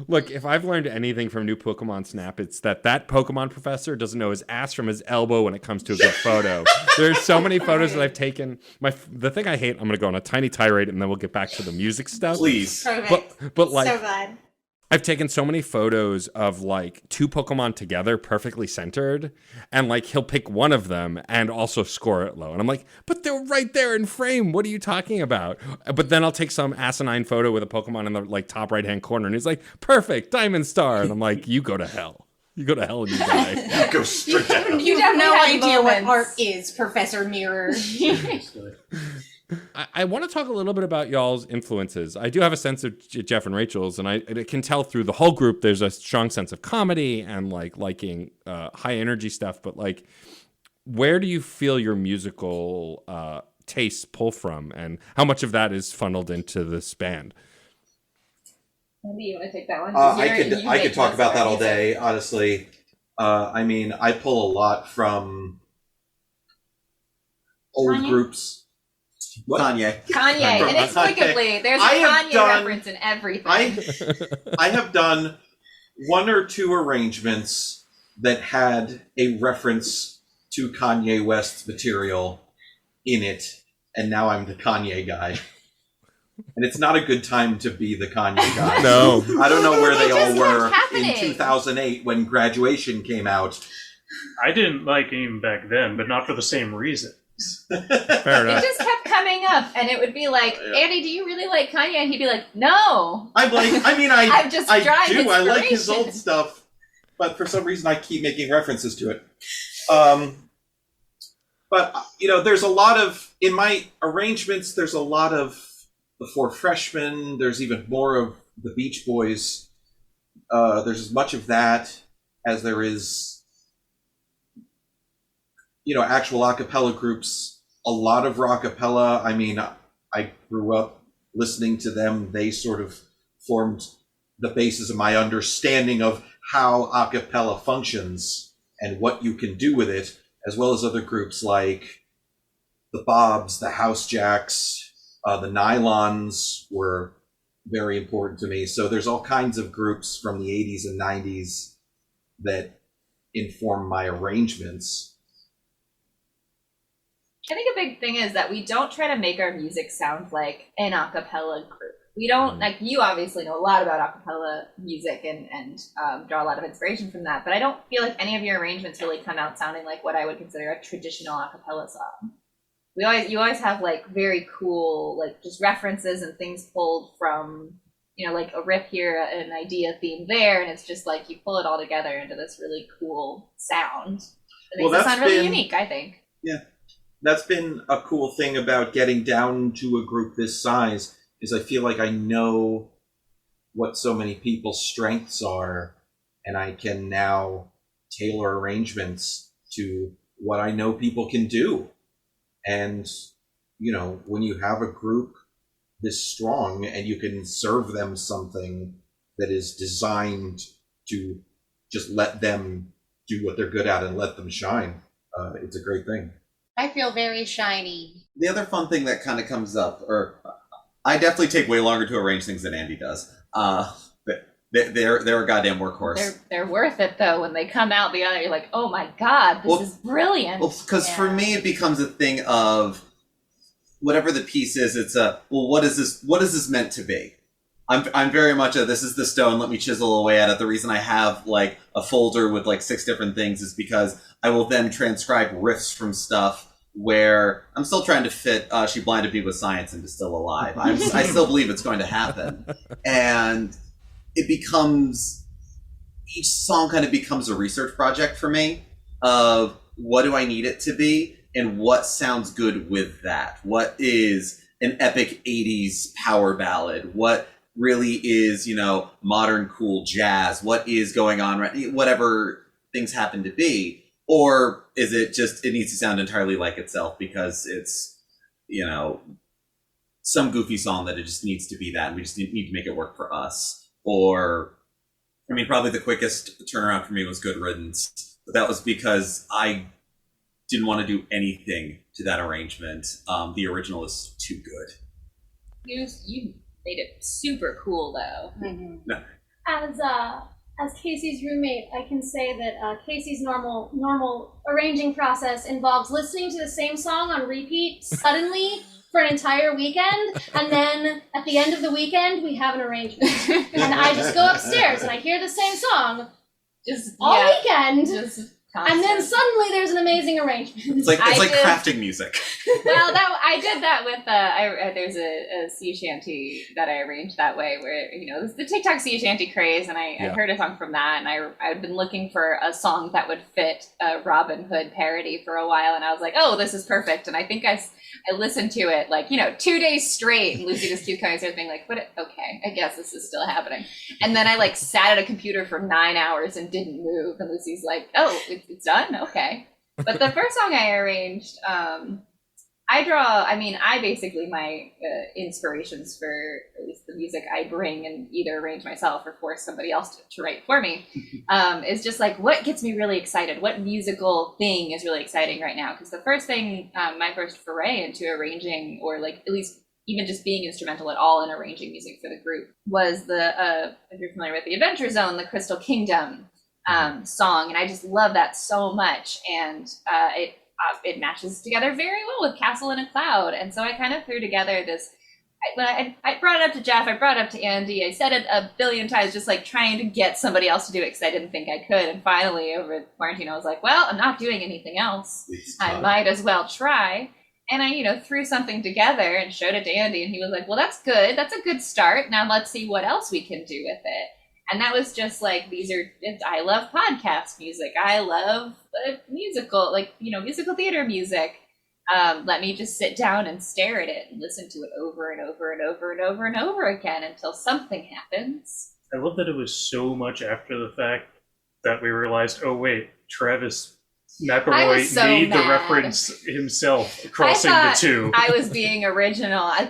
Look, if I've learned anything from new Pokemon Snap, it's that Pokemon professor doesn't know his ass from his elbow when it comes to a good photo. There's so many photos that I've taken. The thing I hate, I'm going to go on a tiny tirade and then we'll get back to the music stuff. Please. Perfect. But like, so glad. I've taken so many photos of like 2 Pokemon together perfectly centered, and like he'll pick one of them and also score it low. And I'm like, but they're right there in frame. What are you talking about? But then I'll take some asinine photo with a Pokemon in the like top right-hand corner, and he's like, perfect, Diamond Star. And I'm like, you go to hell. You go to hell and you die. You go straight to hell. You have no definitely had idea what moments. art is, Professor Mirror. I want to talk a little bit about y'all's influences. I do have a sense of Jeff and Rachel's, and I can tell through the whole group there's a strong sense of comedy and like liking high energy stuff. But like, where do you feel your musical tastes pull from, and how much of that is funneled into this band? Maybe you want to take that one? I could talk about that all day, honestly. I mean, I pull a lot from old Kanye? groups. What? Kanye, inexplicably, there's a Kanye reference in everything. I have done 1 or 2 arrangements that had a reference to Kanye West's material in it, and now I'm the Kanye guy. And it's not a good time to be the Kanye guy. No. I don't know where they all just were kept happening. in 2008 when Graduation came out. I didn't like him back then, but not for the same reason. Fair It enough. just kept coming up, and it would be like, Andy, do you really like Kanye? And he'd be like, no. I'm just I'm I drawing do. I like his inspiration. old stuff, but for some reason I keep making references to it. But, there's a lot of, in my arrangements, there's a lot of the Four Freshmen. There's even more of the Beach Boys. There's as much of that as there is, actual a cappella groups. A lot of rockapella. I mean, I grew up listening to them. They sort of formed the basis of my understanding of how a cappella functions and what you can do with it, as well as other groups like the Bobs, the House Jacks, the Nylons were very important to me. So there's all kinds of groups from the 80s and 90s that inform my arrangements. I think a big thing is that we don't try to make our music sound like an a cappella group. We don't, like, you obviously know a lot about a cappella music and draw a lot of inspiration from that, but I don't feel like any of your arrangements really come out sounding like what I would consider a traditional a cappella song. You always have like very cool, like just references and things pulled from, like a riff here, an idea theme there, and it's just like you pull it all together into this really cool sound. It makes it sound really unique, I think. Yeah. That's been a cool thing about getting down to a group this size, is I feel like I know what so many people's strengths are, and I can now tailor arrangements to what I know people can do. And, when you have a group this strong and you can serve them something that is designed to just let them do what they're good at and let them shine, it's a great thing. I feel very shiny. The other fun thing that kind of comes up, or I definitely take way longer to arrange things than Andy does. But they're a goddamn workhorse. They're worth it though. When they come out the other, you're like, oh my god, this is brilliant. Well, because for me it becomes a thing of whatever the piece is. It's what is this? What is this meant to be? I'm very much this is the stone. Let me chisel away at it. The reason I have like a folder with like 6 different things is because I will then transcribe riffs from stuff where I'm still trying to fit She Blinded Me with Science into Still Alive. I still believe it's going to happen. And it becomes, each song kind of becomes a research project for me of what do I need it to be and what sounds good with that. What is an epic 80s power ballad? What really is, modern cool jazz? What is going on, whatever things happen to be? Or is it just, it needs to sound entirely like itself because it's, some goofy song that it just needs to be that, and we just need to make it work for us. Or, probably the quickest turnaround for me was Good Riddance. But that was because I didn't want to do anything to that arrangement. The original is too good. You made it super cool though. Mm-hmm. No. As Casey's roommate, I can say that Casey's normal arranging process involves listening to the same song on repeat suddenly for an entire weekend, and then at the end of the weekend, we have an arrangement. And I just go upstairs and I hear the same song all weekend, and then suddenly there's an amazing arrangement. It's like crafting music. Well, I did that with there's a sea shanty that I arranged that way, where it's the TikTok sea shanty craze, and I heard a song from that, and I'd been looking for a song that would fit a Robin Hood parody for a while, and I was like, oh, this is perfect. And I think I listened to it 2 days straight, and Lucy just keeps coming being like, what? Okay, I guess this is still happening. And then I sat at a computer for 9 hours and didn't move, and Lucy's like, oh, it's done? Okay. But the first song I arranged, I basically, my inspirations for at least the music I bring and either arrange myself or force somebody else to write for me, is just what gets me really excited? What musical thing is really exciting right now? Because the first thing, my first foray into arranging, or at least even just being instrumental at all in arranging music for the group, was if you're familiar with the Adventure Zone, the Crystal Kingdom song. And I just love that so much. And it matches together very well with Castle in a Cloud. And so I kind of threw together this, I brought it up to Jeff, I brought it up to Andy, I said it a billion times, just trying to get somebody else to do it because I didn't think I could. And finally over quarantine, I was like, well, I'm not doing anything else. I might as well try. And I, threw something together and showed it to Andy, and he was like, well, that's good. That's a good start. Now let's see what else we can do with it. And that was just like, I love podcast music. I love musical, musical theater music. Let me just sit down and stare at it and listen to it over and over and over and over and over again until something happens. I love that it was so much after the fact that we realized, oh wait, Travis McElroy made the reference himself, crossing the two. I was being original. I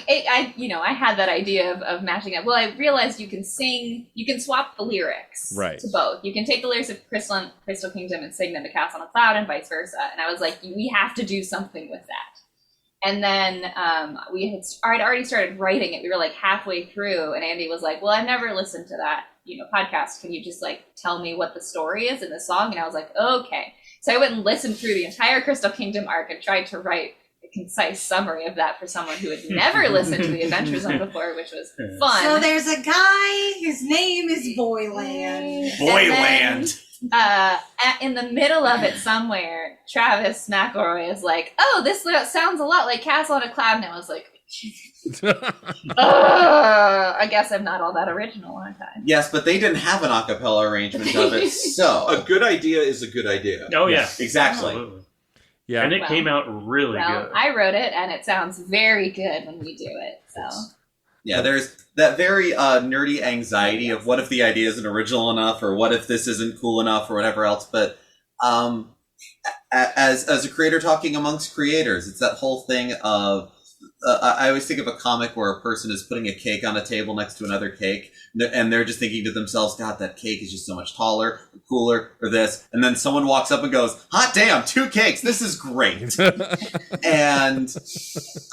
had that idea of matching up. Well, I realized you can swap the lyrics to both. You can take the lyrics of Crystal Kingdom and sing them to Castle on a Cloud and vice versa. And I was like, we have to do something with that. And then I'd already started writing it. We were like halfway through, and Andy was like, well, I've never listened to that, podcast. Can you just like tell me what the story is in the song? And I was like, okay. So I went and listened through the entire Crystal Kingdom arc and tried to write a concise summary of that for someone who had never listened to the Adventure Zone before, which was fun. So there's a guy, his name is Boyland. Boyland! In the middle of it somewhere, Travis McElroy is like, oh, this sounds a lot like Castle on a Cloud. And I was like, I guess I'm not all that original, aren't I? Yes, but they didn't have an a cappella arrangement of it, so... A good idea is a good idea. Oh, yeah. Exactly. Absolutely. Yeah. And it came out really good. I wrote it, and it sounds very good when we do it, so... Yeah, there's that very nerdy anxiety of what if the idea isn't original enough, or what if this isn't cool enough, or whatever else, but as a creator talking amongst creators, it's that whole thing of... I always think of a comic where a person is putting a cake on a table next to another cake, and they're just thinking to themselves, God, that cake is just so much taller, or cooler, or this. And then someone walks up and goes, hot damn, 2 cakes, this is great. And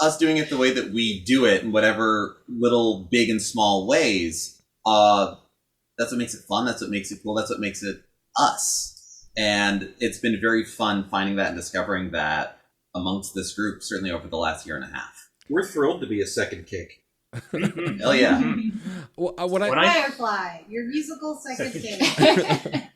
us doing it the way that we do it, in whatever little big and small ways, that's what makes it fun, that's what makes it cool, that's what makes it us. And it's been very fun finding that and discovering that amongst this group, certainly over the last year and a half. We're thrilled to be a second cake. Hell yeah. Choirfly, your musical second cake.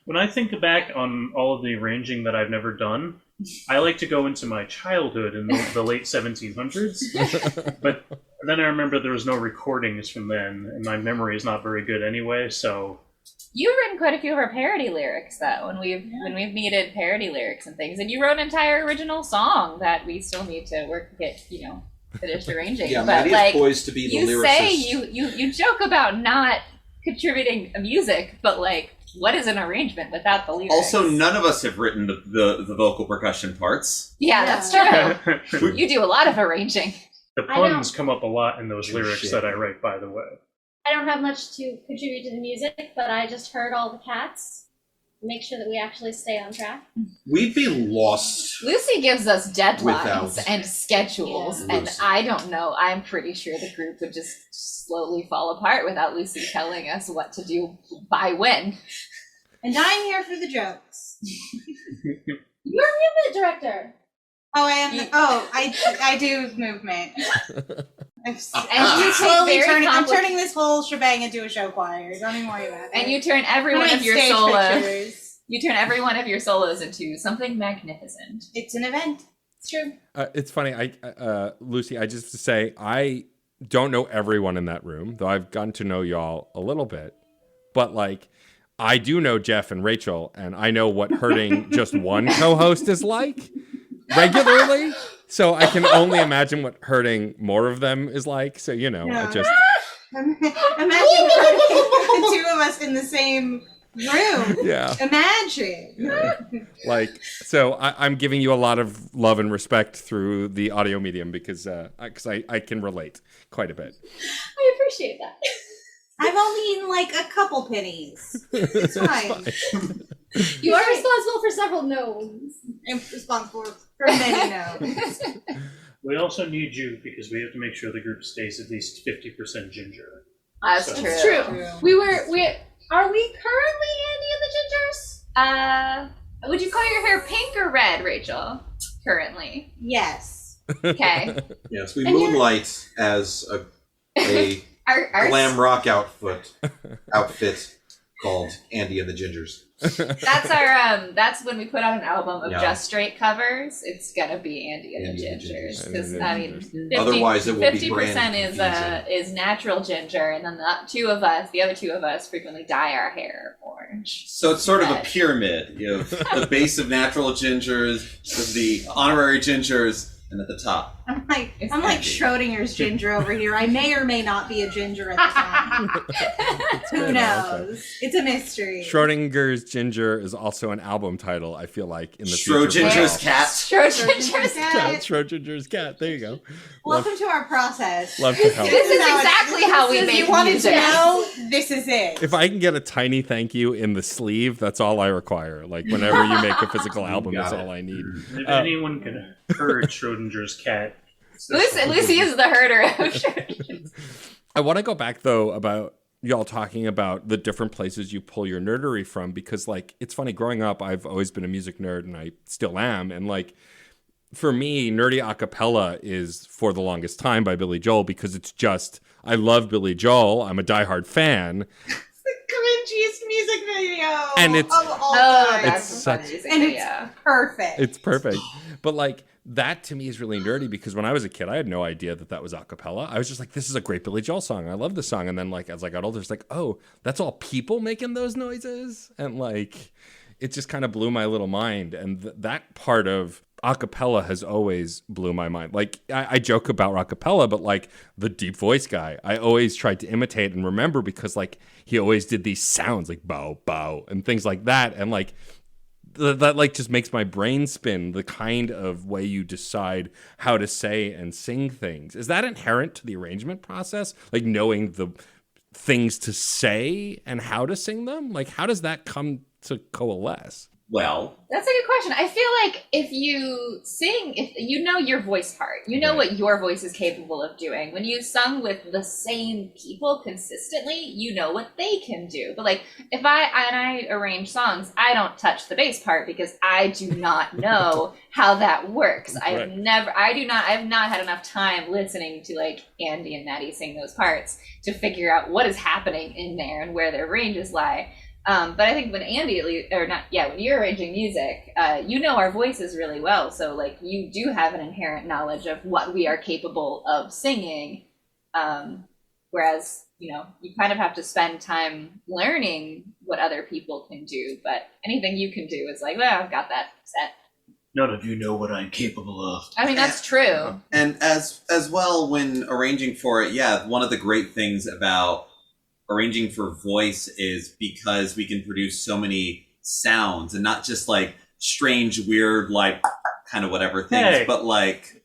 When I think back on all of the arranging that I've never done, I like to go into my childhood in the late 1700s. But then I remember there was no recordings from then, and my memory is not very good anyway, so... You've written quite a few of our parody lyrics, though, when we've needed parody lyrics and things. And you wrote an entire original song that we still need to get finished arranging. Yeah, but Maddie's poised to be the lyricist. You joke about not contributing music, but like, what is an arrangement without the lyrics? Also, none of us have written the vocal percussion parts. Yeah, that's true. You do a lot of arranging. The puns come up a lot in those lyrics that I write, by the way. I don't have much to contribute to the music, but I just heard all the cats. Make sure that we actually stay on track. We'd be lost. Lucy gives us deadlines without and schedules, and Lucy. I don't know. I'm pretty sure the group would just slowly fall apart without Lucy telling us what to do by when. And I'm here for the jokes. You're movement director. Oh, I am. I do movement. I'm turning this whole shebang into a show choir. Don't even worry about it. And you turn every one of your solos. You turn every one of your solos into something magnificent. It's an event. It's true. It's funny. Lucy, I just have to say, I don't know everyone in that room, though I've gotten to know y'all a little bit. But like, I do know Jeff and Rachel, and I know what hurting just one co-host is like regularly. So I can only imagine what hurting more of them is like. So, I just... Imagine the two of us in the same room. Yeah. Imagine. So I'm giving you a lot of love and respect through the audio medium because I can relate quite a bit. I appreciate that. I've only eaten like a couple pennies. It's fine. You are responsible for several no's. I'm responsible for many no's. We also need you because we have to make sure the group stays at least 50% ginger. That's So- true. It's true. Are we currently Andy and the Gingers? Would you call your hair pink or red, Rachel? Currently. Yes. Okay. Yes, we moonlight as a Our glam rock outfit. called Andy and the Gingers. That's our that's when we put out an album of Yeah. just straight covers. It's gonna be Andy and Andy the and the Gingers Gingers. because Andy I and mean, the 50, Otherwise, it will be 50% brand is natural ginger, and then the other two of us frequently dye our hair orange. So it's sort of a Red. pyramid. You have the base of natural gingers, with the honorary gingers, and at the top. I'm like It's I'm like empty. Schrodinger's ginger over here. I may or may not be a ginger at the time. Who knows? It's a mystery. Schrodinger's Ginger is also an album title, I feel like, in the future. Schrodinger's cat. Schrodinger's Cat. Schrodinger's cat. There you go. Welcome to our process. Love to help. This is exactly how we If make you wanted music. to know, this is it. If I can get a tiny thank you in the sleeve, that's all I require. Like whenever you make a physical album, got that's it. all I need. If anyone can herd Schrodinger's cat, it's this one. Lucy is the herder of Schrodinger's. I want to go back though about y'all talking about the different places you pull your nerdery from, because like it's funny, growing up I've always been a music nerd and I still am, and like for me nerdy acapella is For the Longest Time by Billy Joel, because it's just I love Billy Joel, I'm a diehard fan, The cringiest music video And it's- of all Oh, time. that's It's a fun such- music and video. it's perfect. it's perfect. But like that to me is really nerdy, because when I was a kid I had no idea that that was acapella. I was just like, this is a great Billy Joel song, I love this song. And then like as I got older, it's like, oh, that's all people making those noises, and like it just kind of blew my little mind. And that part of acapella has always blew my mind. Like I joke about acapella, but like the deep voice guy, I always tried to imitate and remember, because like he always did these sounds like bow bow and things like that, and like that like just makes my brain spin, the kind of way you decide how to say and sing things. Is that inherent to the arrangement process, like knowing the things to say and how to sing them? Like how does that come to coalesce? Well, That's a good question. I feel like if you sing, if you know your voice part, you know Right. what your voice is capable of doing. When you sung with the same people consistently, you know what they can do. But like if I arrange songs, I don't touch the bass part because I do not know how that works. I have not had enough time listening to like Andy and Maddie sing those parts to figure out what is happening in there and where their ranges lie. But I think when when you're arranging music, you know our voices really well. So like you do have an inherent knowledge of what we are capable of singing. Whereas, you kind of have to spend time learning what other people can do. But anything you can do is like, well, I've got that set. None of you know what I'm capable of. I mean, that's true. and as well, when arranging for it, yeah, one of the great things about arranging for voice is because we can produce so many sounds, and not just like strange, weird, like kind of whatever things, Hey. but like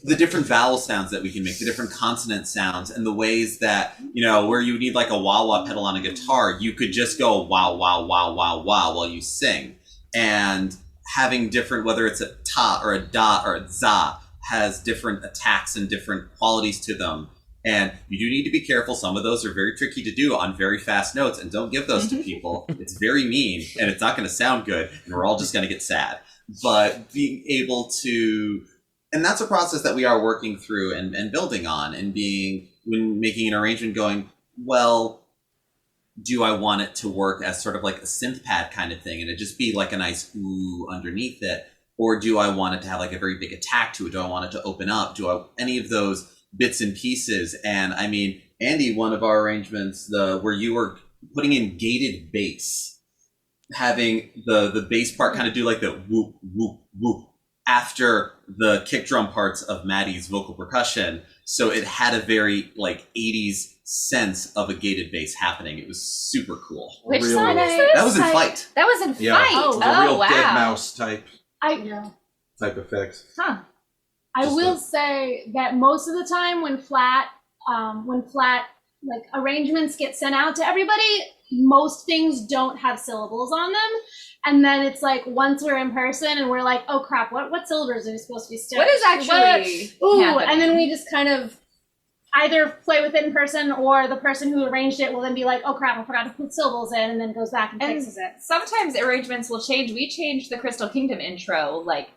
the different vowel sounds that we can make, the different consonant sounds, and the ways that, where you need like a wah-wah pedal on a guitar, you could just go wow, wow, wow, wow, wow while you sing. And having different, whether it's a ta or a da or a za, has different attacks and different qualities to them. And you do need to be careful. Some of those are very tricky to do on very fast notes, and don't give those to people. It's very mean, and it's not going to sound good, and we're all just going to get sad. But being able to, and that's a process that we are working through and building on, and when making an arrangement going, well, do I want it to work as sort of like a synth pad kind of thing, and it just be like a nice ooh underneath it? Or do I want it to have like a very big attack to it? Do I want it to open up? Any of those bits and pieces? And I mean, Andy, one of our arrangements, where you were putting in gated bass, having the bass part kind of do like the whoop, whoop, whoop after the kick drum parts of Maddie's vocal percussion. So it had a very like 80s sense of a gated bass happening. It was super cool. Which Real- song is this? That was in Flight. That was in Yeah, Fight. Oh, the real wow. dead mouse type I effects. Huh. I Just will a- say that most of the time when flat like arrangements get sent out to everybody, most things don't have syllables on them. And then it's like once we're in person and we're like, oh crap, what syllables are we supposed to be stitched? What is actually happening? And then we just kind of either play with it in person, or the person who arranged it will then be like, oh crap, I forgot to put syllables in, and then goes back and And fixes it. sometimes arrangements will change. We changed the Crystal Kingdom intro like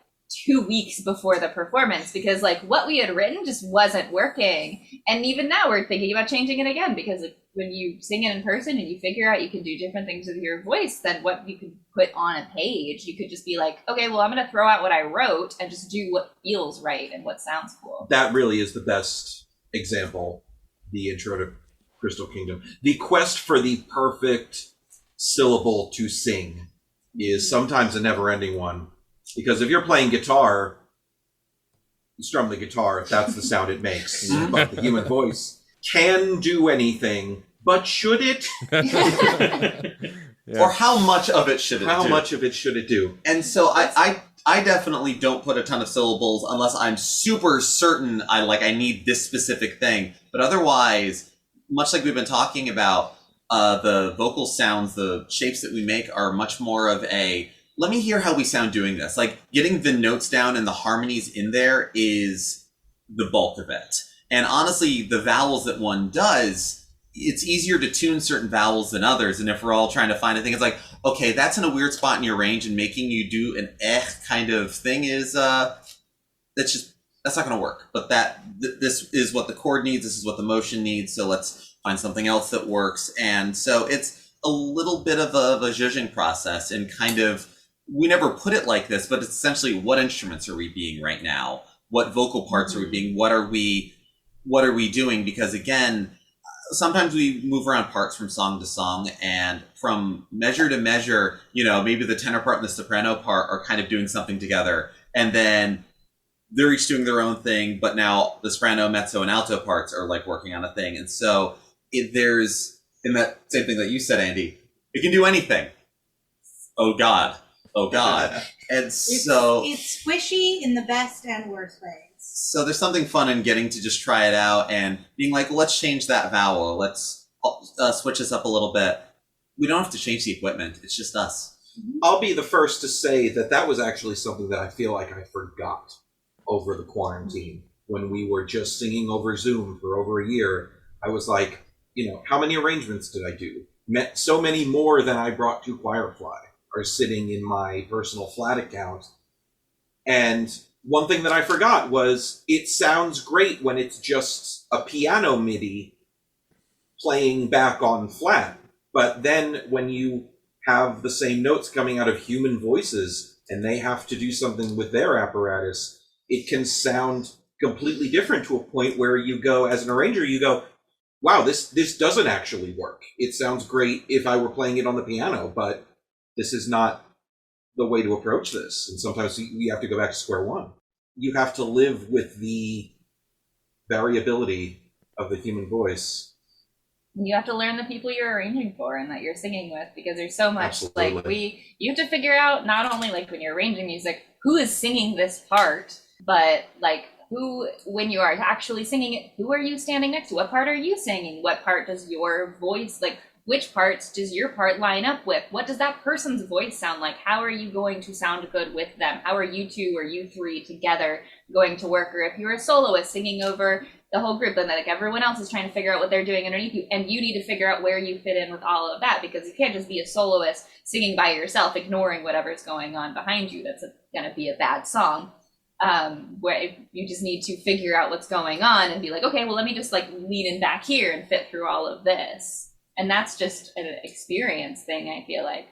2 weeks before the performance, because like what we had written just wasn't working. And even now we're thinking about changing it again, because when you sing it in person and you figure out you can do different things with your voice than what you could put on a page, you could just be like, okay, well, I'm going to throw out what I wrote and just do what feels right and what sounds cool. That really is the best example, the intro to Crystal Kingdom. The quest for the perfect syllable to sing is sometimes a never-ending one. Because if you're playing guitar, you strum the guitar if that's the sound it makes. But the human voice can do anything, but should it? Yeah. Or how much of it should it do? How much of it should it do? And so I definitely don't put a ton of syllables unless I'm super certain I need this specific thing. But otherwise, much like we've been talking about, the vocal sounds, the shapes that we make are much more of a, let me hear how we sound doing this. Like getting the notes down and the harmonies in there is the bulk of it. And honestly, the vowels that one does, it's easier to tune certain vowels than others. And if we're all trying to find a thing, it's like, okay, that's in a weird spot in your range, and making you do an kind of thing is, that's not going to work. But this is what the chord needs. This is what the motion needs. So let's find something else that works. And so it's a little bit of a zhuzhing process, and kind of, we never put it like this, but it's essentially, what instruments are we being right now? What vocal parts are we being? What are we doing? Because again, sometimes we move around parts from song to song, and from measure to measure, maybe the tenor part and the soprano part are kind of doing something together. And then they're each doing their own thing, but now the soprano, mezzo, and alto parts are like working on a thing. And so there's, in that same thing that you said, Andy, it can do anything. Oh God. And so it's squishy in the best and worst ways. So there's something fun in getting to just try it out and being like, let's change that vowel. Let's switch this up a little bit. We don't have to change the equipment. It's just us. I'll be the first to say that was actually something that I feel like I forgot over the quarantine. When we were just singing over Zoom for over a year, I was like, how many arrangements did I do? So many more than I brought to Choirfly are sitting in my personal flat account. And one thing that I forgot was, it sounds great when it's just a piano MIDI playing back on flat. But then when you have the same notes coming out of human voices and they have to do something with their apparatus, it can sound completely different, to a point where you go, as an arranger, you go, wow, this doesn't actually work. It sounds great if I were playing it on the piano, but this is not the way to approach this. And sometimes we have to go back to square one. You have to live with the variability of the human voice. You have to learn the people you're arranging for and that you're singing with, because there's so much. Absolutely. You have to figure out, not only like when you're arranging music, who is singing this part, but like who, when you are actually singing it, who are you standing next to? What part are you singing? What part does your voice, like which parts does your part line up with? What does that person's voice sound like? How are you going to sound good with them? How are you two or you three together going to work? Or if you're a soloist singing over the whole group, and like everyone else is trying to figure out what they're doing underneath you, and you need to figure out where you fit in with all of that, because you can't just be a soloist singing by yourself, ignoring whatever's going on behind you. That's going to be a bad song. Where you just need to figure out what's going on and be like, okay, well, let me just like lean in back here and fit through all of this. And that's just an experience thing, I feel like.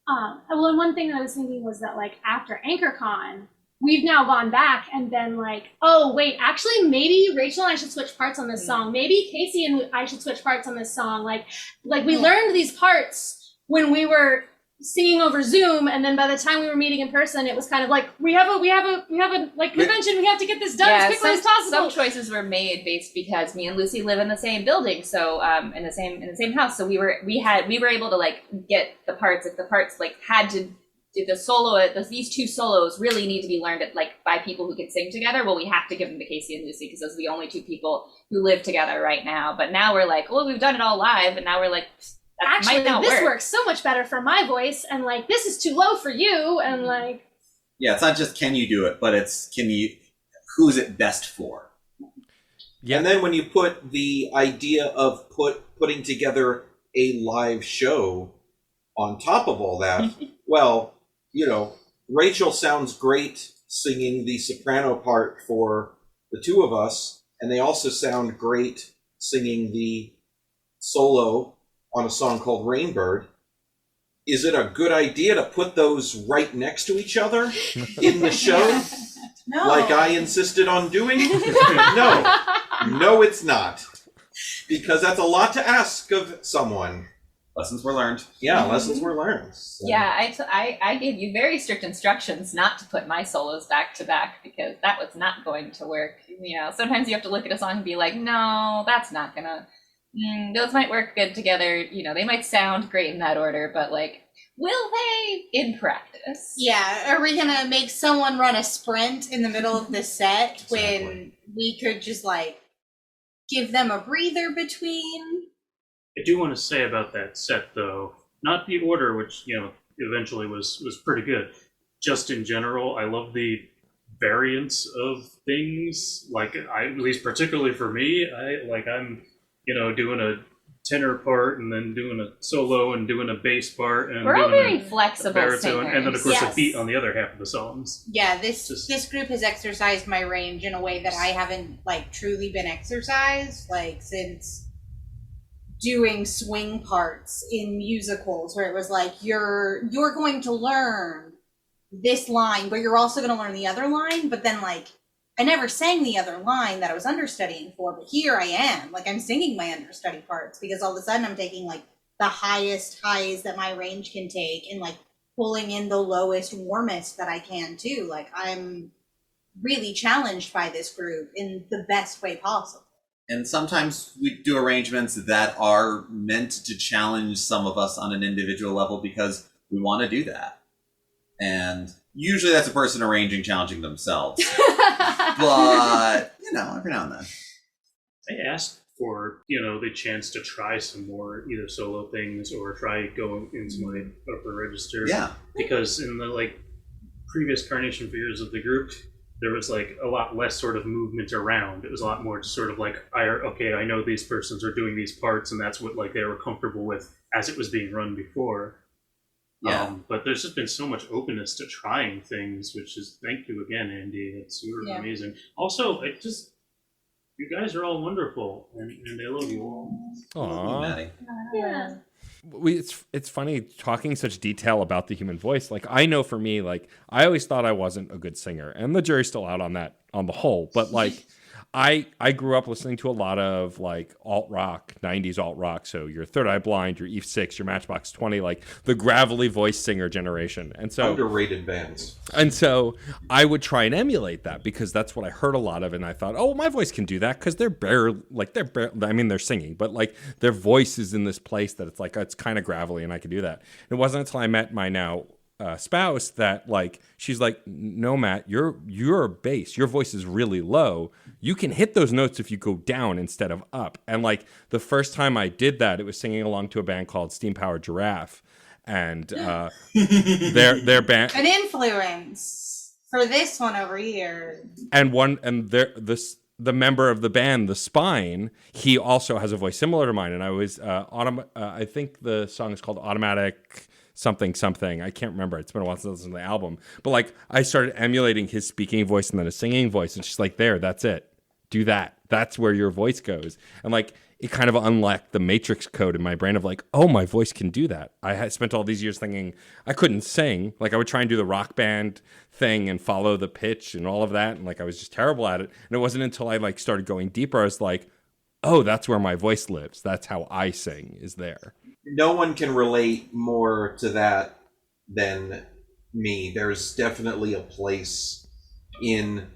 Well, and one thing I was thinking was that, like, after AnchorCon, we've now gone back and been like, oh, wait, actually, maybe Rachel and I should switch parts on this song. Maybe Casey and I should switch parts on this song. Like we learned these parts when we were singing over Zoom, and then by the time we were meeting in person, it was kind of like, we have a like convention, we have to get this done as quickly as possible. Some choices were made based because me and Lucy live in the same building, so in the same house. So we were able to like get the parts, if the parts like had to, if the solo, these two solos really need to be learned at like by people who can sing together. Well, we have to give them to Casey and Lucy, because those are the only two people who live together right now. But now we're like, well, we've done it all live, and now we're like, actually, this works so much better for my voice, and like this is too low for you, and like, yeah, it's not just can you do it, but it's who's it best for. Yeah. And then when you put the idea of putting together a live show on top of all that, well, Rachel sounds great singing the soprano part for the two of us, and they also sound great singing the solo on a song called Rainbird. Is it a good idea to put those right next to each other in the show? No. Like I insisted on doing? No, it's not. Because that's a lot to ask of someone. Lessons were learned. Yeah, lessons were learned. So. Yeah, I gave you very strict instructions not to put my solos back to back because that was not going to work. You know, sometimes you have to look at a song and be like, no, that's not gonna. Those might work good together. You know, they might sound great in that order, but like, will they in practice? Yeah, are we gonna make someone run a sprint in the middle of the set when Exactly. we could just like give them a breather between? I do want to say about that set, though, not the order, which eventually was pretty good. Just in general, I love the variance of things. Like, at least particularly for me, I'm doing a tenor part and then doing a solo and doing a bass part and We're all doing very a flexible baritone, singers. and then of course Yes. a beat on the other half of the songs. Yeah, this Just- group has exercised my range in a way that I haven't like truly been exercised like since doing swing parts in musicals, where it was like you're going to learn this line, but you're also going to learn the other line. But then like I never sang the other line that I was understudying for, but here I am, like I'm singing my understudy parts because all of a sudden I'm taking like the highest highs that my range can take and like pulling in the lowest, warmest that I can too. Like I'm really challenged by this group in the best way possible. And sometimes we do arrangements that are meant to challenge some of us on an individual level because we want to do that. And usually that's a person arranging challenging themselves. But, every now and then. I asked for the chance to try some more either solo things or try going into my upper register. Yeah. Because in the previous Carnation Fears of the group, there was a lot less sort of movement around. It was a lot more just sort of I know these persons are doing these parts, and that's what they were comfortable with as it was being run before. Yeah. But there's just been so much openness to trying things, which is thank you again, Andy. It's super amazing. Also, you guys are all wonderful, and I love you all. Aw. Maddie. Yeah. It's funny talking such detail about the human voice. Like I know for me, I always thought I wasn't a good singer, and the jury's still out on that on the whole. But I grew up listening to a lot of alt rock, 90s alt rock. So your Third Eye Blind, your Eve 6, your Matchbox 20, the gravelly voice singer generation. And so Underrated bands. And so I would try and emulate that because that's what I heard a lot of. And I thought, oh, my voice can do that because they're singing, but their voice is in this place that it's kind of gravelly and I could do that. It wasn't until I met my now spouse that she's like, no, Matt, you're a bass. Your voice is really low. You can hit those notes if you go down instead of up. And the first time I did that, it was singing along to a band called Steam Powered Giraffe. And their band, An influence for this one over here. the member of the band, the Spine, he also has a voice similar to mine. And I was I think the song is called Automatic something. I can't remember. It's been a while since I listened to the album. But I started emulating his speaking voice and then a singing voice, and she's like, "There, that's it. Do that. That's where your voice goes." And it kind of unlocked the matrix code in my brain of oh, my voice can do that. I had spent all these years thinking I couldn't sing. I would try and do the rock band thing and follow the pitch and all of that, and I was just terrible at it. And it wasn't until I started going deeper, I was like, oh, that's where my voice lives. That's how I sing, is there. No one can relate more to that than me. There's definitely a place in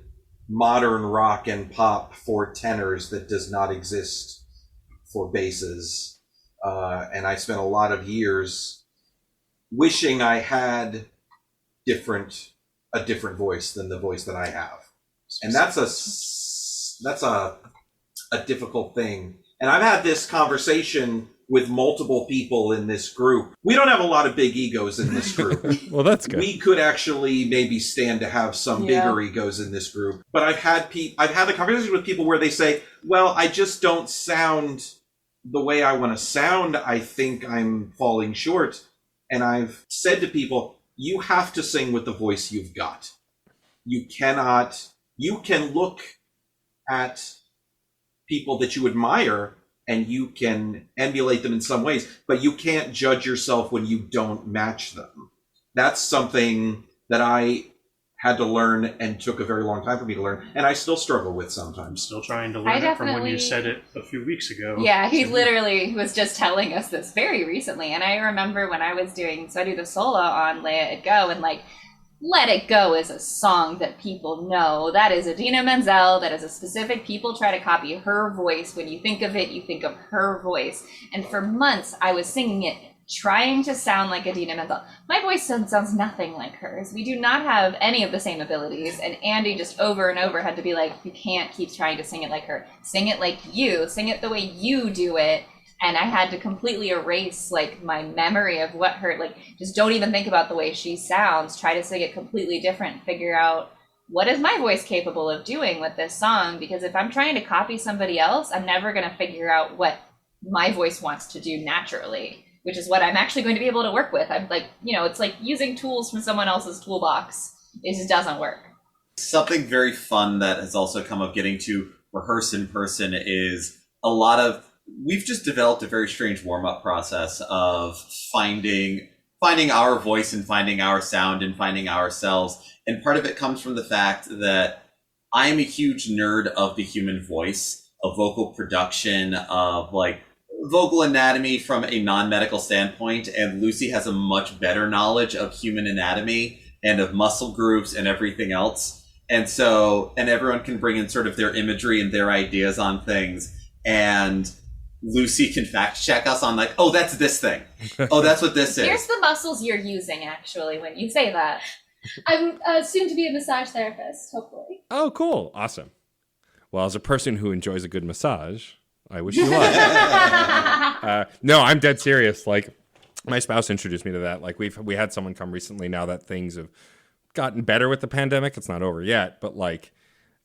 modern rock and pop for tenors that does not exist for basses. And I spent a lot of years wishing I had a different voice than the voice that I have. And that's a difficult thing. And I've had this conversation with multiple people in this group. We don't have a lot of big egos in this group. Well, that's good. We could actually maybe stand to have some bigger egos in this group. But I've had the conversation with people where they say, well, I just don't sound the way I want to sound. I think I'm falling short. And I've said to people, you have to sing with the voice you've got. you can look at people that you admire and you can emulate them in some ways, but you can't judge yourself when you don't match them. That's something that I had to learn and took a very long time for me to learn, and I still struggle with I'm sometimes. still trying to learn it from when you said it a few weeks ago. Yeah, he literally was just telling us this very recently. And I remember when I was so I do the solo on Let It Go, and like, Let It Go is a song that people know. That is Idina Menzel. That is a specific, people try to copy her voice. When you think of it, you think of her voice. And for months, I was singing it, trying to sound like Idina Menzel. My voice sounds nothing like hers. We do not have any of the same abilities. And Andy just over and over had to be like, you can't keep trying to sing it like her. Sing it like you. Sing it the way you do it. And I had to completely erase like my memory of what her, like, just don't even think about the way she sounds. Try to sing it completely different. Figure out, what is my voice capable of doing with this song? Because if I'm trying to copy somebody else, I'm never going to figure out what my voice wants to do naturally, which is what I'm actually going to be able to work with. I'm like, it's like using tools from someone else's toolbox. It just doesn't work. Something very fun that has also come of getting to rehearse in person is we've just developed a very strange warm-up process of finding our voice and finding our sound and finding ourselves. And part of it comes from the fact that I am a huge nerd of the human voice, of vocal production, of like vocal anatomy from a non-medical standpoint, and Lucy has a much better knowledge of human anatomy and of muscle groups and everything else. And everyone can bring in sort of their imagery and their ideas on things, and Lucy can fact check us on like, oh, that's this thing. Oh, that's what this is. Here's the muscles you're using, actually, when you say that. I'm soon to be a massage therapist, hopefully. Oh, cool. Awesome. Well, as a person who enjoys a good massage, I wish you luck. No, I'm dead serious. Like, my spouse introduced me to that. Like, we had someone come recently now that things have gotten better with the pandemic. It's not over yet, but like,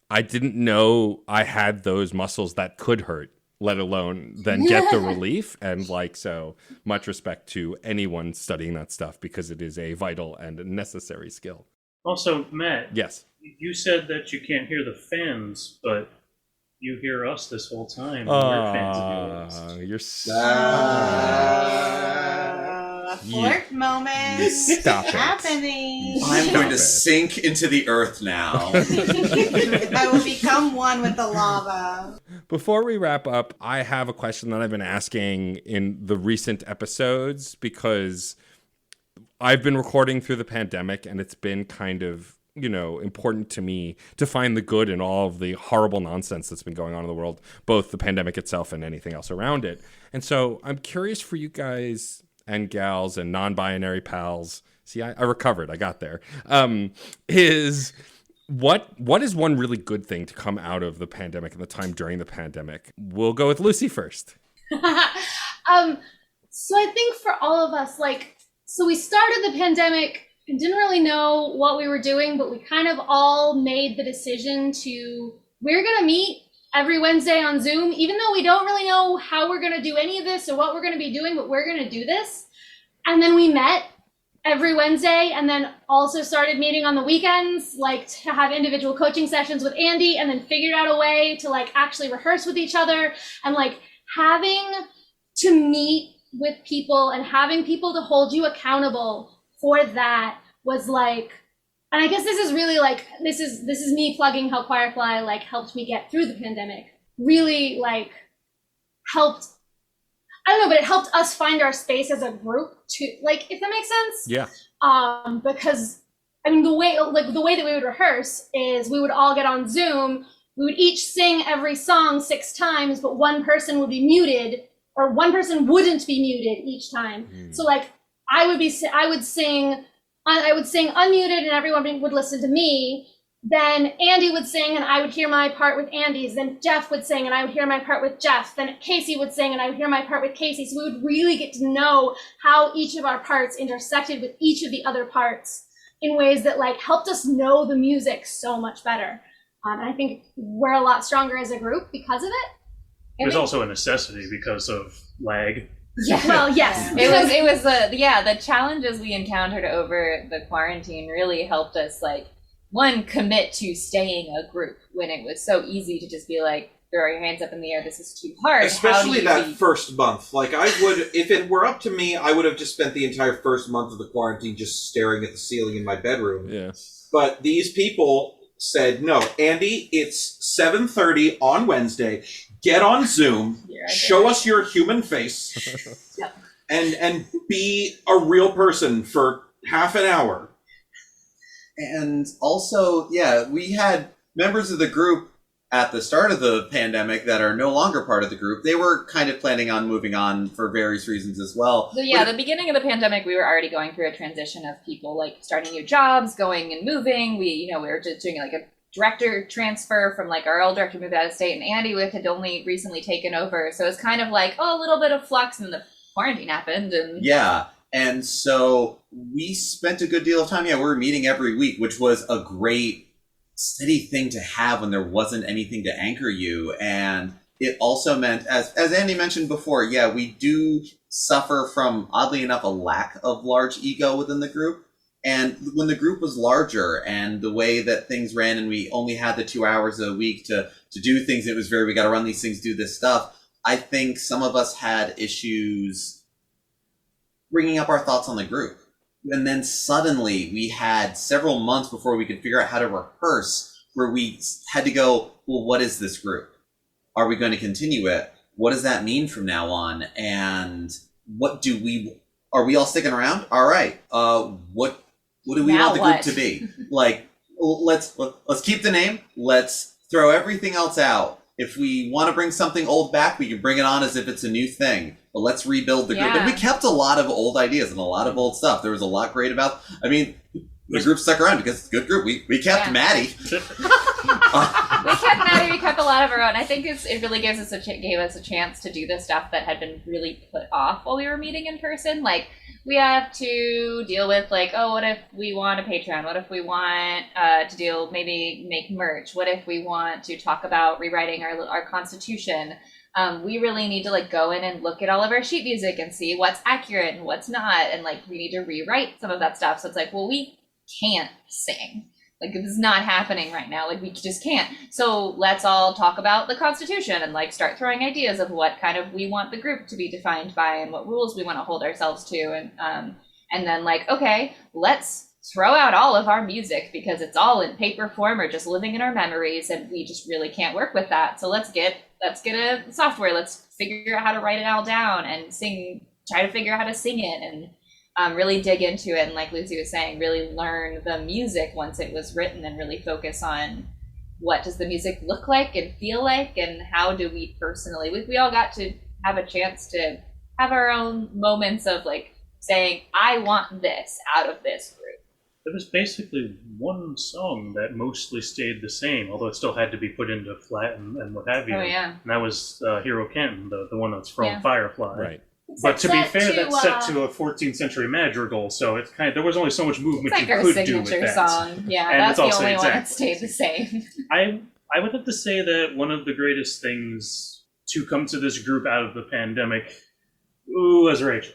I didn't know I had those muscles that could hurt, let alone then get the relief. And like, so much respect to anyone studying that stuff, because it is a vital and necessary skill. Also, Matt. Yes. You said that you can't hear the fans, but you hear us this whole time. We're fans of yours. You're so... Flirt moment. Stop it. Happening. I'm going to sink into the earth now. I will become one with the lava. Before we wrap up, I have a question that I've been asking in the recent episodes, because I've been recording through the pandemic, and it's been kind of, important to me to find the good in all of the horrible nonsense that's been going on in the world, both the pandemic itself and anything else around it. And so I'm curious for you guys and gals and non-binary pals. See, I recovered. I got there. Is what is one really good thing to come out of the pandemic and the time during the pandemic? We'll go with Lucy first. So I think for all of us, so we started the pandemic and didn't really know what we were doing, but we kind of all made the decision we're going to meet every Wednesday on Zoom, even though we don't really know how we're going to do any of this or what we're going to be doing, but we're going to do this. And then we met every Wednesday, and then also started meeting on the weekends, to have individual coaching sessions with Andy, and then figured out a way to actually rehearse with each other, and having to meet with people and having people to hold you accountable for that was and I guess this is really this is me plugging how Choirfly helped me get through the pandemic. Really helped, I don't know, but it helped us find our space as a group too, if that makes sense. Yeah. Because I mean the way that we would rehearse is we would all get on Zoom, we would each sing every song 6 times, but one person would be muted, or one person wouldn't be muted each time. So I would sing unmuted and everyone would listen to me. Then Andy would sing and I would hear my part with Andy's. Then Jeff would sing and I would hear my part with Jeff. Then Casey would sing and I would hear my part with Casey. So we would really get to know how each of our parts intersected with each of the other parts in ways that helped us know the music so much better. And I think we're a lot stronger as a group because of it. There's also a necessity because of lag. Yeah. Well, yes. It was the challenges we encountered over the quarantine really helped us one, commit to staying a group when it was so easy to just be like, throw your hands up in the air, this is too hard. Especially that first month. Like, I would, if it were up to me, I would have just spent the entire first month of the quarantine just staring at the ceiling in my bedroom. Yeah. But these people said, no, Andy, it's 7:30 on Wednesday. Get on Zoom, show us your human face, Yep. and be a real person for half an hour. And also, yeah, we had members of the group at the start of the pandemic that are no longer part of the group. They were kind of planning on moving on for various reasons as well. So yeah, the beginning of the pandemic, we were already going through a transition of people like starting new jobs, going and moving. We were just doing like a director transfer from like our old director moved out of state, and Andy had only recently taken over. So it's kind of like, a little bit of flux, and the quarantine happened. And yeah. And so we spent a good deal of time. Yeah, we were meeting every week, which was a great steady thing to have when there wasn't anything to anchor you. And it also meant, as Andy mentioned before, yeah, we do suffer from, oddly enough, a lack of large ego within the group. And when the group was larger and the way that things ran, and we only had the 2 hours a week to do things, it was we got to run these things, do this stuff. I think some of us had issues bringing up our thoughts on the group. And then suddenly we had several months before we could figure out how to rehearse, where we had to go, well, what is this group? Are we going to continue it? What does that mean from now on? And are we all sticking around? All right. What do we want the group to be? Like, let's keep the name. Let's throw everything else out. If we want to bring something old back, we can bring it on as if it's a new thing. But let's rebuild the group. And we kept a lot of old ideas and a lot of old stuff. There was a lot great about. I mean, the group stuck around because it's a good group. We kept Maddie. We kept Maddie. We kept a lot of our own. I think it really gave us a chance to do the stuff that had been really put off while we were meeting in person. Like, we have to deal with like, what if we want a Patreon? What if we want to maybe make merch? What if we want to talk about rewriting our Constitution? We really need to like go in and look at all of our sheet music and see what's accurate and what's not. And like, we need to rewrite some of that stuff. So it's like, well, we can't sing. Like, this is not happening right now. Like, we just can't. So let's all talk about the Constitution and like start throwing ideas of what kind of we want the group to be defined by and what rules we want to hold ourselves to. And then like, okay, let's throw out all of our music because it's all in paper form or just living in our memories, and we just really can't work with that. So let's get a software. Let's figure out how to write it all down and try to figure out how to sing it, and really dig into it. And like Lucy was saying, really learn the music once it was written and really focus on what does the music look like and feel like, and how do we personally, we all got to have a chance to have our own moments of like saying, I want this out of this group. There was basically one song that mostly stayed the same, although it still had to be put into flat and what have you. Oh, yeah. And that was Hero Canton, the one that's from Firefly. Right. But to be fair, that's set to a 14th century madrigal, so it's there was only so much movement it's like you our could do with signature that. song. Yeah, And that's the it's also only one that stayed the same. I would have to say that one of the greatest things to come to this group out of the pandemic, was Rachel.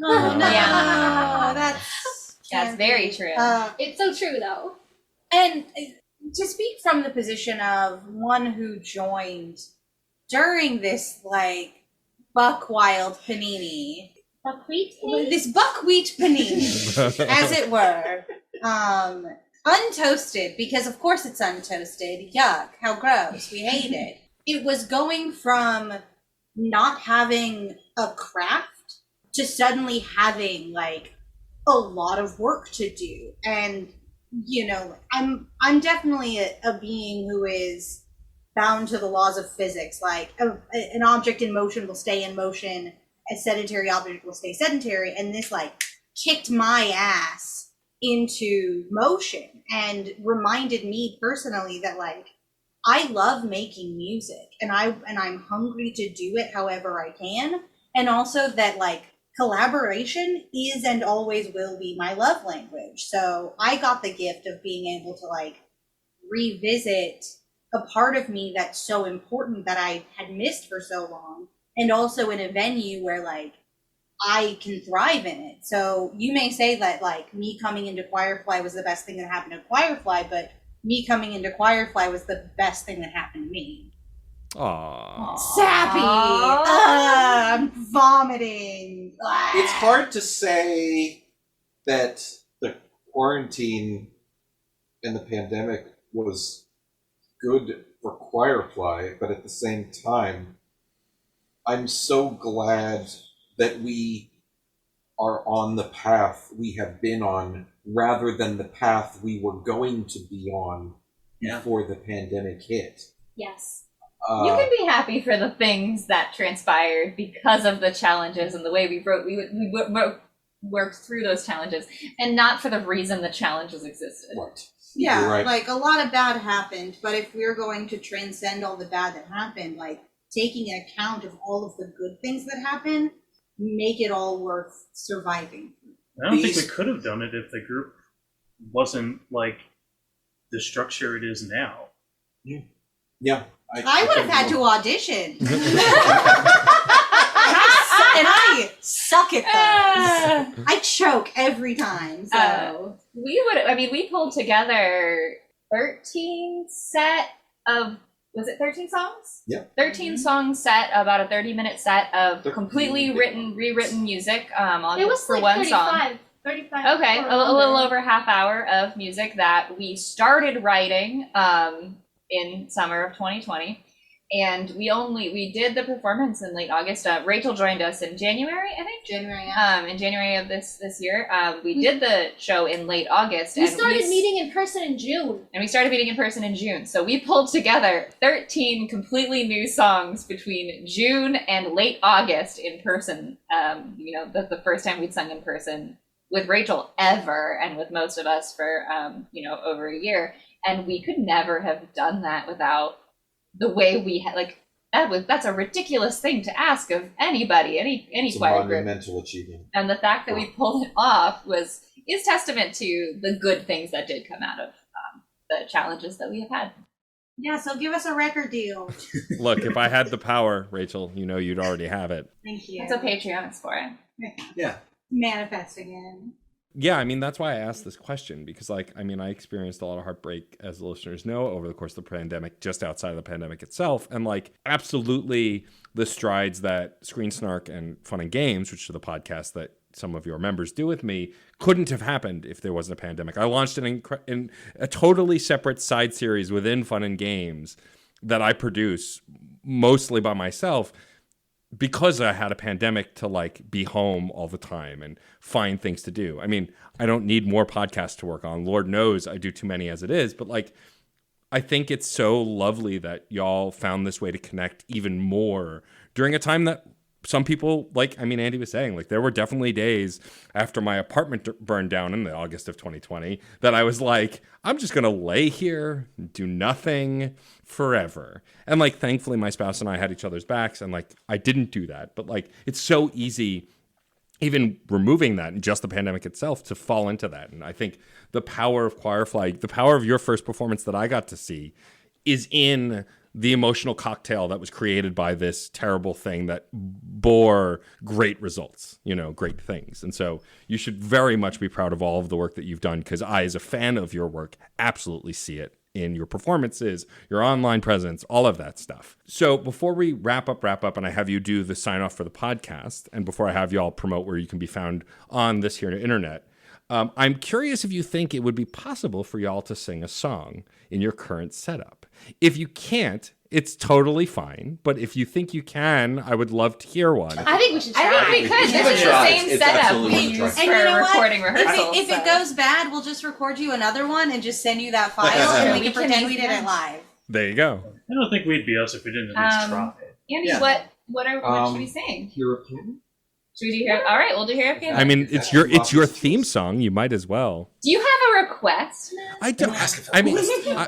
Oh, no, Yeah. that's very true. It's so true, though. And to speak from the position of one who joined during this like buck wild panini, Buckwheat? this buckwheat panini, as it were, untoasted, because of course it's untoasted. Yuck, how gross. We hate it. It was going from not having a craft to suddenly having like a lot of work to do. And I'm definitely a being who is bound to the laws of physics. Like an object in motion will stay in motion, a sedentary object will stay sedentary, and this like kicked my ass into motion and reminded me personally that like I love making music, and I'm hungry to do it however I can, and also that like collaboration is and always will be my love language. So I got the gift of being able to like revisit a part of me that's so important that I had missed for so long, and also in a venue where like I can thrive in it. So you may say that like me coming into Choirfly was the best thing that happened to Choirfly, but me coming into Choirfly was the best thing that happened to me. Aww. Sappy. I'm vomiting. It's hard to say that the quarantine and the pandemic was good for Choirfly, but at the same time, I'm so glad that we are on the path we have been on rather than the path we were going to be on before the pandemic hit. Yes. You can be happy for the things that transpired because of the challenges and the way we worked through those challenges, and not for the reason the challenges existed. Right. Yeah, You're right. like a lot of bad happened, but if we're going to transcend all the bad that happened, like taking account of all of the good things that happened, make it all worth surviving. I don't think we could have done it if the group wasn't like the structure it is now. Yeah. I would have had to audition. and I suck at those. I choke every time. So we pulled together 13 set of, was it 13 songs? Yeah. 13 songs set, about a 30-minute set of completely rewritten music It was for like one 35. song. 35. Okay, a little over half hour of music that we started writing in summer of 2020, and we did the performance in late August. Rachel joined us in January, I think. January. Yeah. In January of this year, we did the show in late August. We started meeting in person in June. And we started meeting in person in June. So we pulled together 13 completely new songs between June and late August in person. The first time we'd sung in person with Rachel ever, and with most of us for over a year. And we could never have done that without the way we had, like, that's a ridiculous thing to ask of anybody, any it's choir a group. monumental achievement. And the fact that we pulled it off is testament to the good things that did come out of the challenges that we have had. Yeah, so give us a record deal. Look, if I had the power, Rachel, you'd already have it. Thank you. That's what Patreon is for. Yeah. Manifesting it. Yeah, that's why I asked this question, because I experienced a lot of heartbreak, as the listeners know, over the course of the pandemic, just outside of the pandemic itself. And absolutely the strides that Screen Snark and Fun and Games, which are the podcast that some of your members do with me, couldn't have happened if there wasn't a pandemic. I launched in a totally separate side series within Fun and Games that I produce mostly by myself, because I had a pandemic to be home all the time and find things to do. I don't need more podcasts to work on. Lord knows I do too many as it is. But I think it's so lovely that y'all found this way to connect even more during a time that some people, Andy was saying, there were definitely days after my apartment burned down in the August of 2020 that I was I'm just going to lay here, do nothing forever. And thankfully my spouse and I had each other's backs, and I didn't do that. But it's so easy, even removing that and just the pandemic itself, to fall into that. And I think the power of Choirfly, the power of your first performance that I got to see, is in the emotional cocktail that was created by this terrible thing that bore great results, great things. And so you should very much be proud of all of the work that you've done, because I, as a fan of your work, absolutely see it in your performances, your online presence, all of that stuff. So before we wrap up, and I have you do the sign off for the podcast, and before I have you all promote where you can be found on this here internet, I'm curious if you think it would be possible for y'all to sing a song in your current setup. If you can't, it's totally fine. But if you think you can, I would love to hear one. I think we should try. I think we could. This is the same setup we use for recording rehearsals. If it goes bad, we'll just record you another one and just send you that file, and we can pretend we did it live. There you go. I don't think we'd be us if we didn't at least try. Andy, Yeah. what should we sing? European? Should we do Hero? All right, we'll do Hero Piano. It's your theme song. You might as well. Do you have a request? I don't. I'm instructed to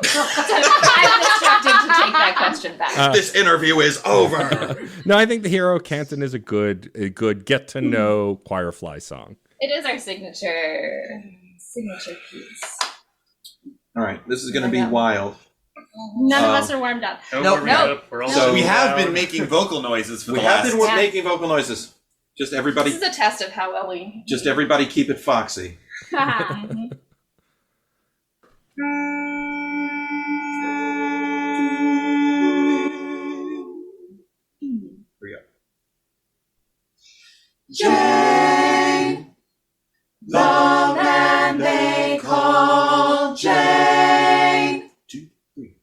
take that question back. This interview is over. No, I think the Hero Canton is a good get to know Choirfly song. It is our signature piece. All right, this is going to be wild. None of us are warmed up. Nope. We're all So we have loud. been making vocal noises for We the have last. been making vocal noises. Just everybody, This is a test of how well we. just everybody keep it foxy. Mhm. Here we go. Jane, the man they call Jane, 2, 3.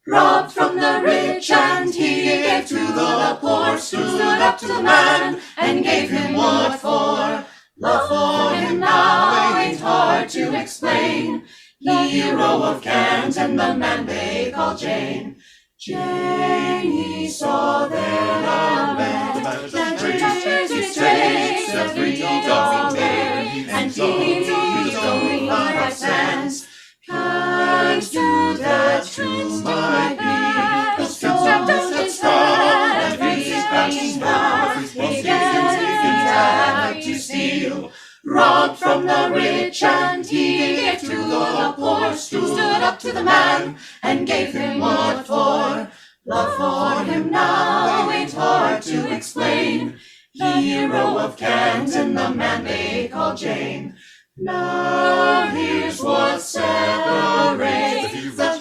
robbed from the rich and he gave to the poor, stood up to the man and gave him what for. Love for him now ain't hard to explain. Hero of Kent and the man they call Jane. Jane, he saw there a man that traced his trace every dog day, and he only by sense can't do that to my be. The stone that star every passing bar, he had to steal. Robbed from the rich and he gave to the poor, stood up to the man and gave him what for. Love for him now ain't hard to explain. Hero of Kent and the man they call Jane. Now here's what separates the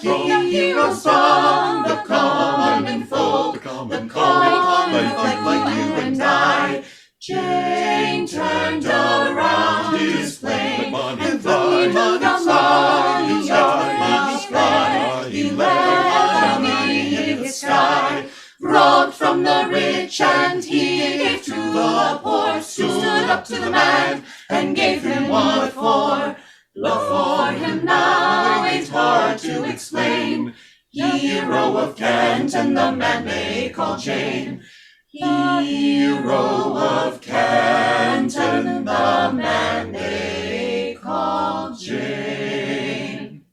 heroes from the common folk, the common folk like you and I. Jane turned around his plane and flew to the money sky. He let money in the sky. Robbed from the rich and he gave to the poor, stood up to the man and gave him what for. Love for him now ain't hard to explain. Hero of Kent and the man they call Jane. Hero of Kent and the man they call Jane.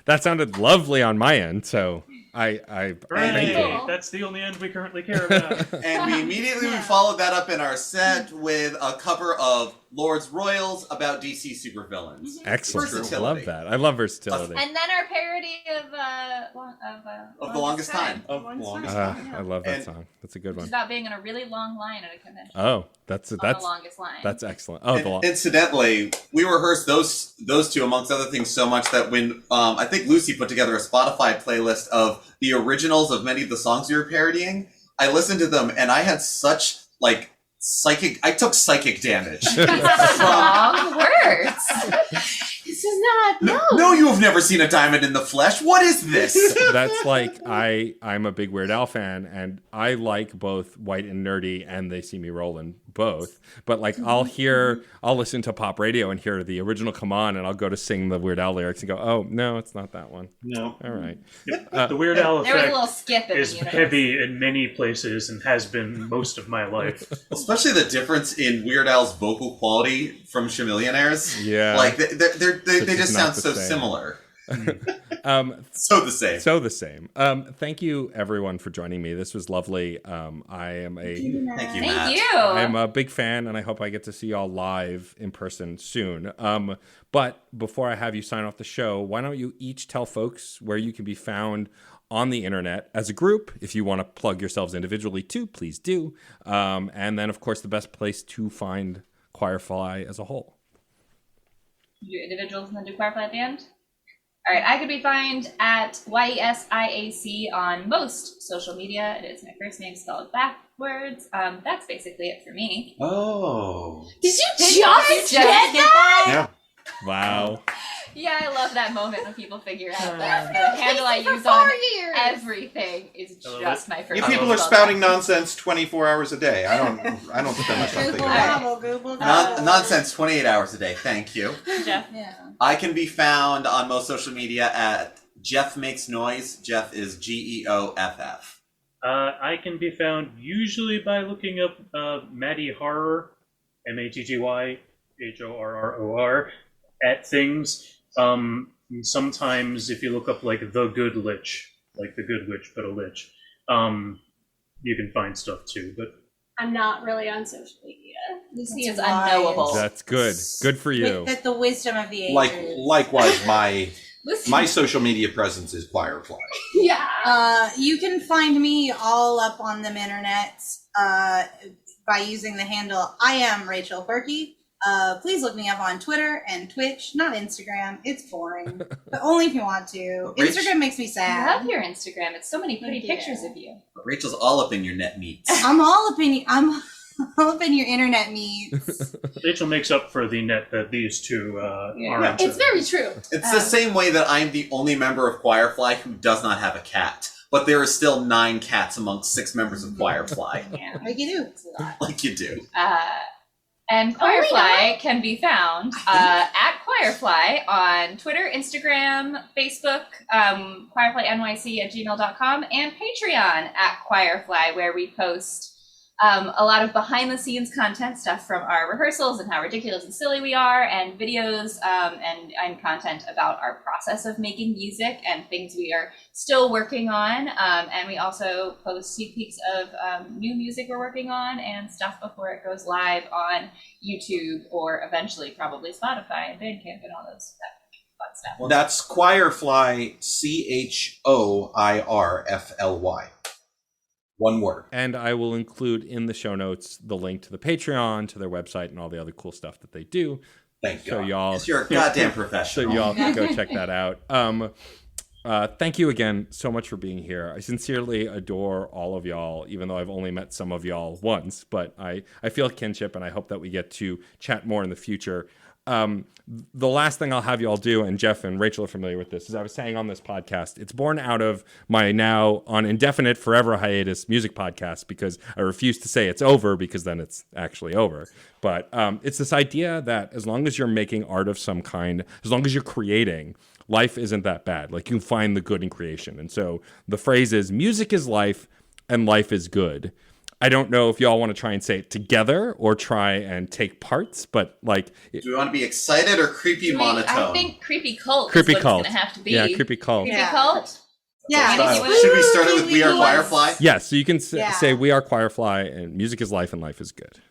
That sounded lovely on my end, so I thank Hooray! you. That's the only end we currently care about. And we immediately followed that up in our set with a cover of Lord's Royals about DC supervillains. Excellent. I Versatility. love that. I love versatility. And then our parody Of The Longest Time. Of Longest I love that And- song. That's a good It's one. about being in a really long line at a convention. Oh, that's On that's the longest line. that's excellent. Oh, the And incidentally, we rehearsed those two amongst other things so much that when I think Lucy put together a Spotify playlist of the originals of many of the songs we were parodying, I listened to them and I had such I took psychic damage. Wrong words. This is not. No, you have never seen a diamond in the flesh. What is this? that's like I'm a big Weird Al fan, and I like both White and Nerdy, and They See Me Rollin' both. But like I'll listen to pop radio and hear the original come on, and I'll go to sing the Weird Al lyrics and go, oh no, it's not that one. No. All right. The Weird Al There was a effect little skip in is the universe. heavy in many places and has been most of my life. Especially the difference in Weird Al's vocal quality from Chamillionaires. Yeah. Like they This just is not sound the so same. similar. So the same. So the same. Thank you everyone for joining me. This was lovely. I am Thank you, Thank Matt. you. I'm a big fan, and I hope I get to see y'all live in person soon. But before I have you sign off the show, why don't you each tell folks where you can be found on the internet as a group? If you want to plug yourselves individually too, please do. And then, of course, the best place to find Choirfly as a whole. You do individuals and then do Choirfly at the end? All right, I could be found at YESIAC on most social media. It is my first name spelled backwards. That's basically it for me. Oh. Did you Did just you get just that? Yeah. Wow. Yeah, I love that moment when people figure out that the handle I For use 4 on years. everything is just my first You name. people are spelled spouting backwards. nonsense 24 hours a day. I don't spend much time thinking about it. Nonsense 28 hours a day. Thank you. Jeff. Yeah. I can be found on most social media at Jeff Makes Noise. Jeff is GEOFF. I can be found usually by looking up Matty Horror, MATTYHORROR, at things. Sometimes if you look up like The Good Lich, like The Good Witch, but a lich, you can find stuff too. But I'm not really on social media. Lucy is That's unknowable. That's good. Good for you. With the wisdom of the ages. Likewise, my My social media presence is Choirfly. Yeah. You can find me all up on them internets by using the handle I am Rachel Berkey. Please look me up on Twitter and Twitch, not Instagram. It's boring, but only if you want to. Instagram makes me I sad. love your Instagram. It's so many pretty Thank you. pictures of you. Rachel's all up in your net meats. I'm all up in your internet meets. Rachel makes up for the net that these two aren't. It's very true. It's the same way that I'm the only member of Choirfly who does not have a cat. But there are still 9 cats amongst 6 members of Choirfly. Yeah. Like you do. It's a lot. Like you do. And Only Choirfly can be found at Choirfly on Twitter, Instagram, Facebook, choirflynyc@gmail.com, and Patreon at Choirfly, where we post a lot of behind-the-scenes content, stuff from our rehearsals and how ridiculous and silly we are, and videos and content about our process of making music and things we are still working on. And we also post sneak peeks of new music we're working on and stuff before it goes live on YouTube or eventually probably Spotify and Bandcamp and all those fun stuff. Well, that's Choirfly, CHOIRFLY. One word. And I will include in the show notes the link to the Patreon, to their website, and all the other cool stuff that they do. Thank So God. y'all, Because you're a goddamn so professional. y'all can go check that out. Thank you again so much for being here. I sincerely adore all of y'all, even though I've only met some of y'all once. But I feel kinship, and I hope that we get to chat more in the future. The last thing I'll have you all do, and Jeff and Rachel are familiar with this, is I was saying on this podcast, it's born out of my now on indefinite forever hiatus music podcast, because I refuse to say it's over, because then it's actually over. But it's this idea that as long as you're making art of some kind, as long as you're creating, life isn't that bad. Like, you can find the good in creation. And so the phrase is, music is life and life is good. I don't know if y'all want to try and say it together or try and take parts, but like... Do we want to be excited or creepy monotone? I think creepy cult Creepy is what cult. it's going to have to be. Yeah, creepy cult. Creepy Yeah. cult? Yeah. Should we start it with We Are Choirfly? Yeah, so you can Yeah. say we are Choirfly, and music is life and life is good.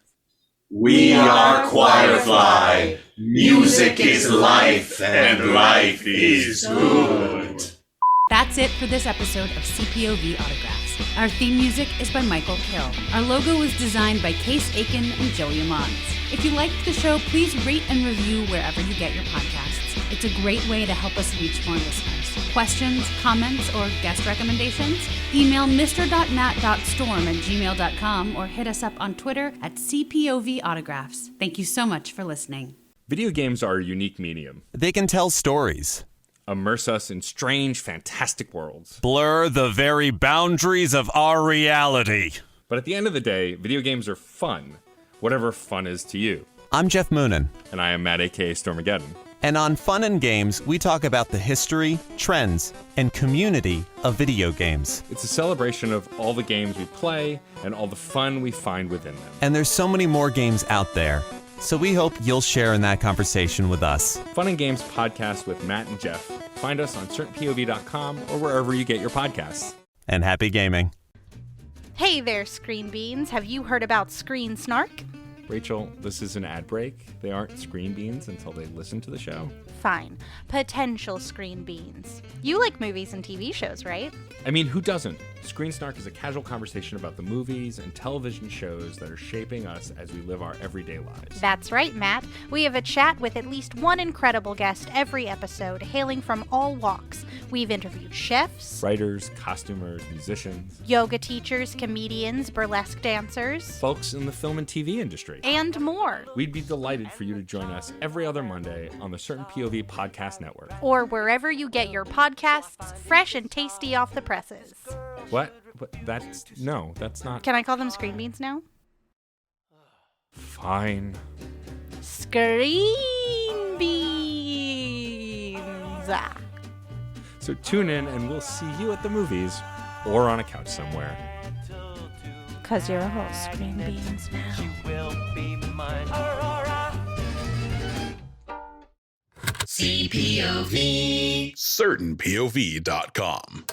We are Choirfly. Music is life and life is good. That's it for this episode of CPOV Autographs. Our theme music is by Michael Kill. Our logo was designed by Case Aiken and Joey Amons. If you liked the show, please rate and review wherever you get your podcasts. It's a great way to help us reach more listeners. Questions, comments, or guest recommendations? Email mr.nat.storm@gmail.com or hit us up on Twitter at CPOV Autographs. Thank you so much for listening. Video games are a unique medium. They can tell stories, Immerse us in strange, fantastic worlds. blur the very boundaries of our reality. But at the end of the day, video games are fun, whatever fun is to you. I'm Jeff Moonen, And I am Matt, aka Stormageddon. and on Fun and Games, we talk about the history, trends, and community of video games. It's a celebration of all the games we play and all the fun we find within them. And there's so many more games out there, so we hope you'll share in that conversation with us. Fun and Games podcast with Matt and Jeff. Find us on certainpov.com or wherever you get your podcasts. And happy gaming. Hey there, Screen Beans. Have you heard about Screen Snark? Rachel, this is an ad break. They aren't screen beans until they listen to the show. Fine. Potential Screen Beans. You like movies and TV shows, right? I mean, who doesn't? Screen Snark is a casual conversation about the movies and television shows that are shaping us as we live our everyday lives. That's right, Matt. We have a chat with at least one incredible guest every episode, hailing from all walks. We've interviewed chefs, Writers, costumers, musicians, yoga teachers, comedians, burlesque dancers, folks in the film and TV industry. and more. We'd be delighted for you to join us every other Monday on the Certain POV Podcast Network. Or wherever you get your podcasts, fresh and tasty off the presses. What? That's not. Can I call them Screen Beans now? Fine. Screen Beans! So tune in and we'll see you at the movies or on a couch somewhere. Because you're all Screen Beans now. CPOV. CertainPOV.com.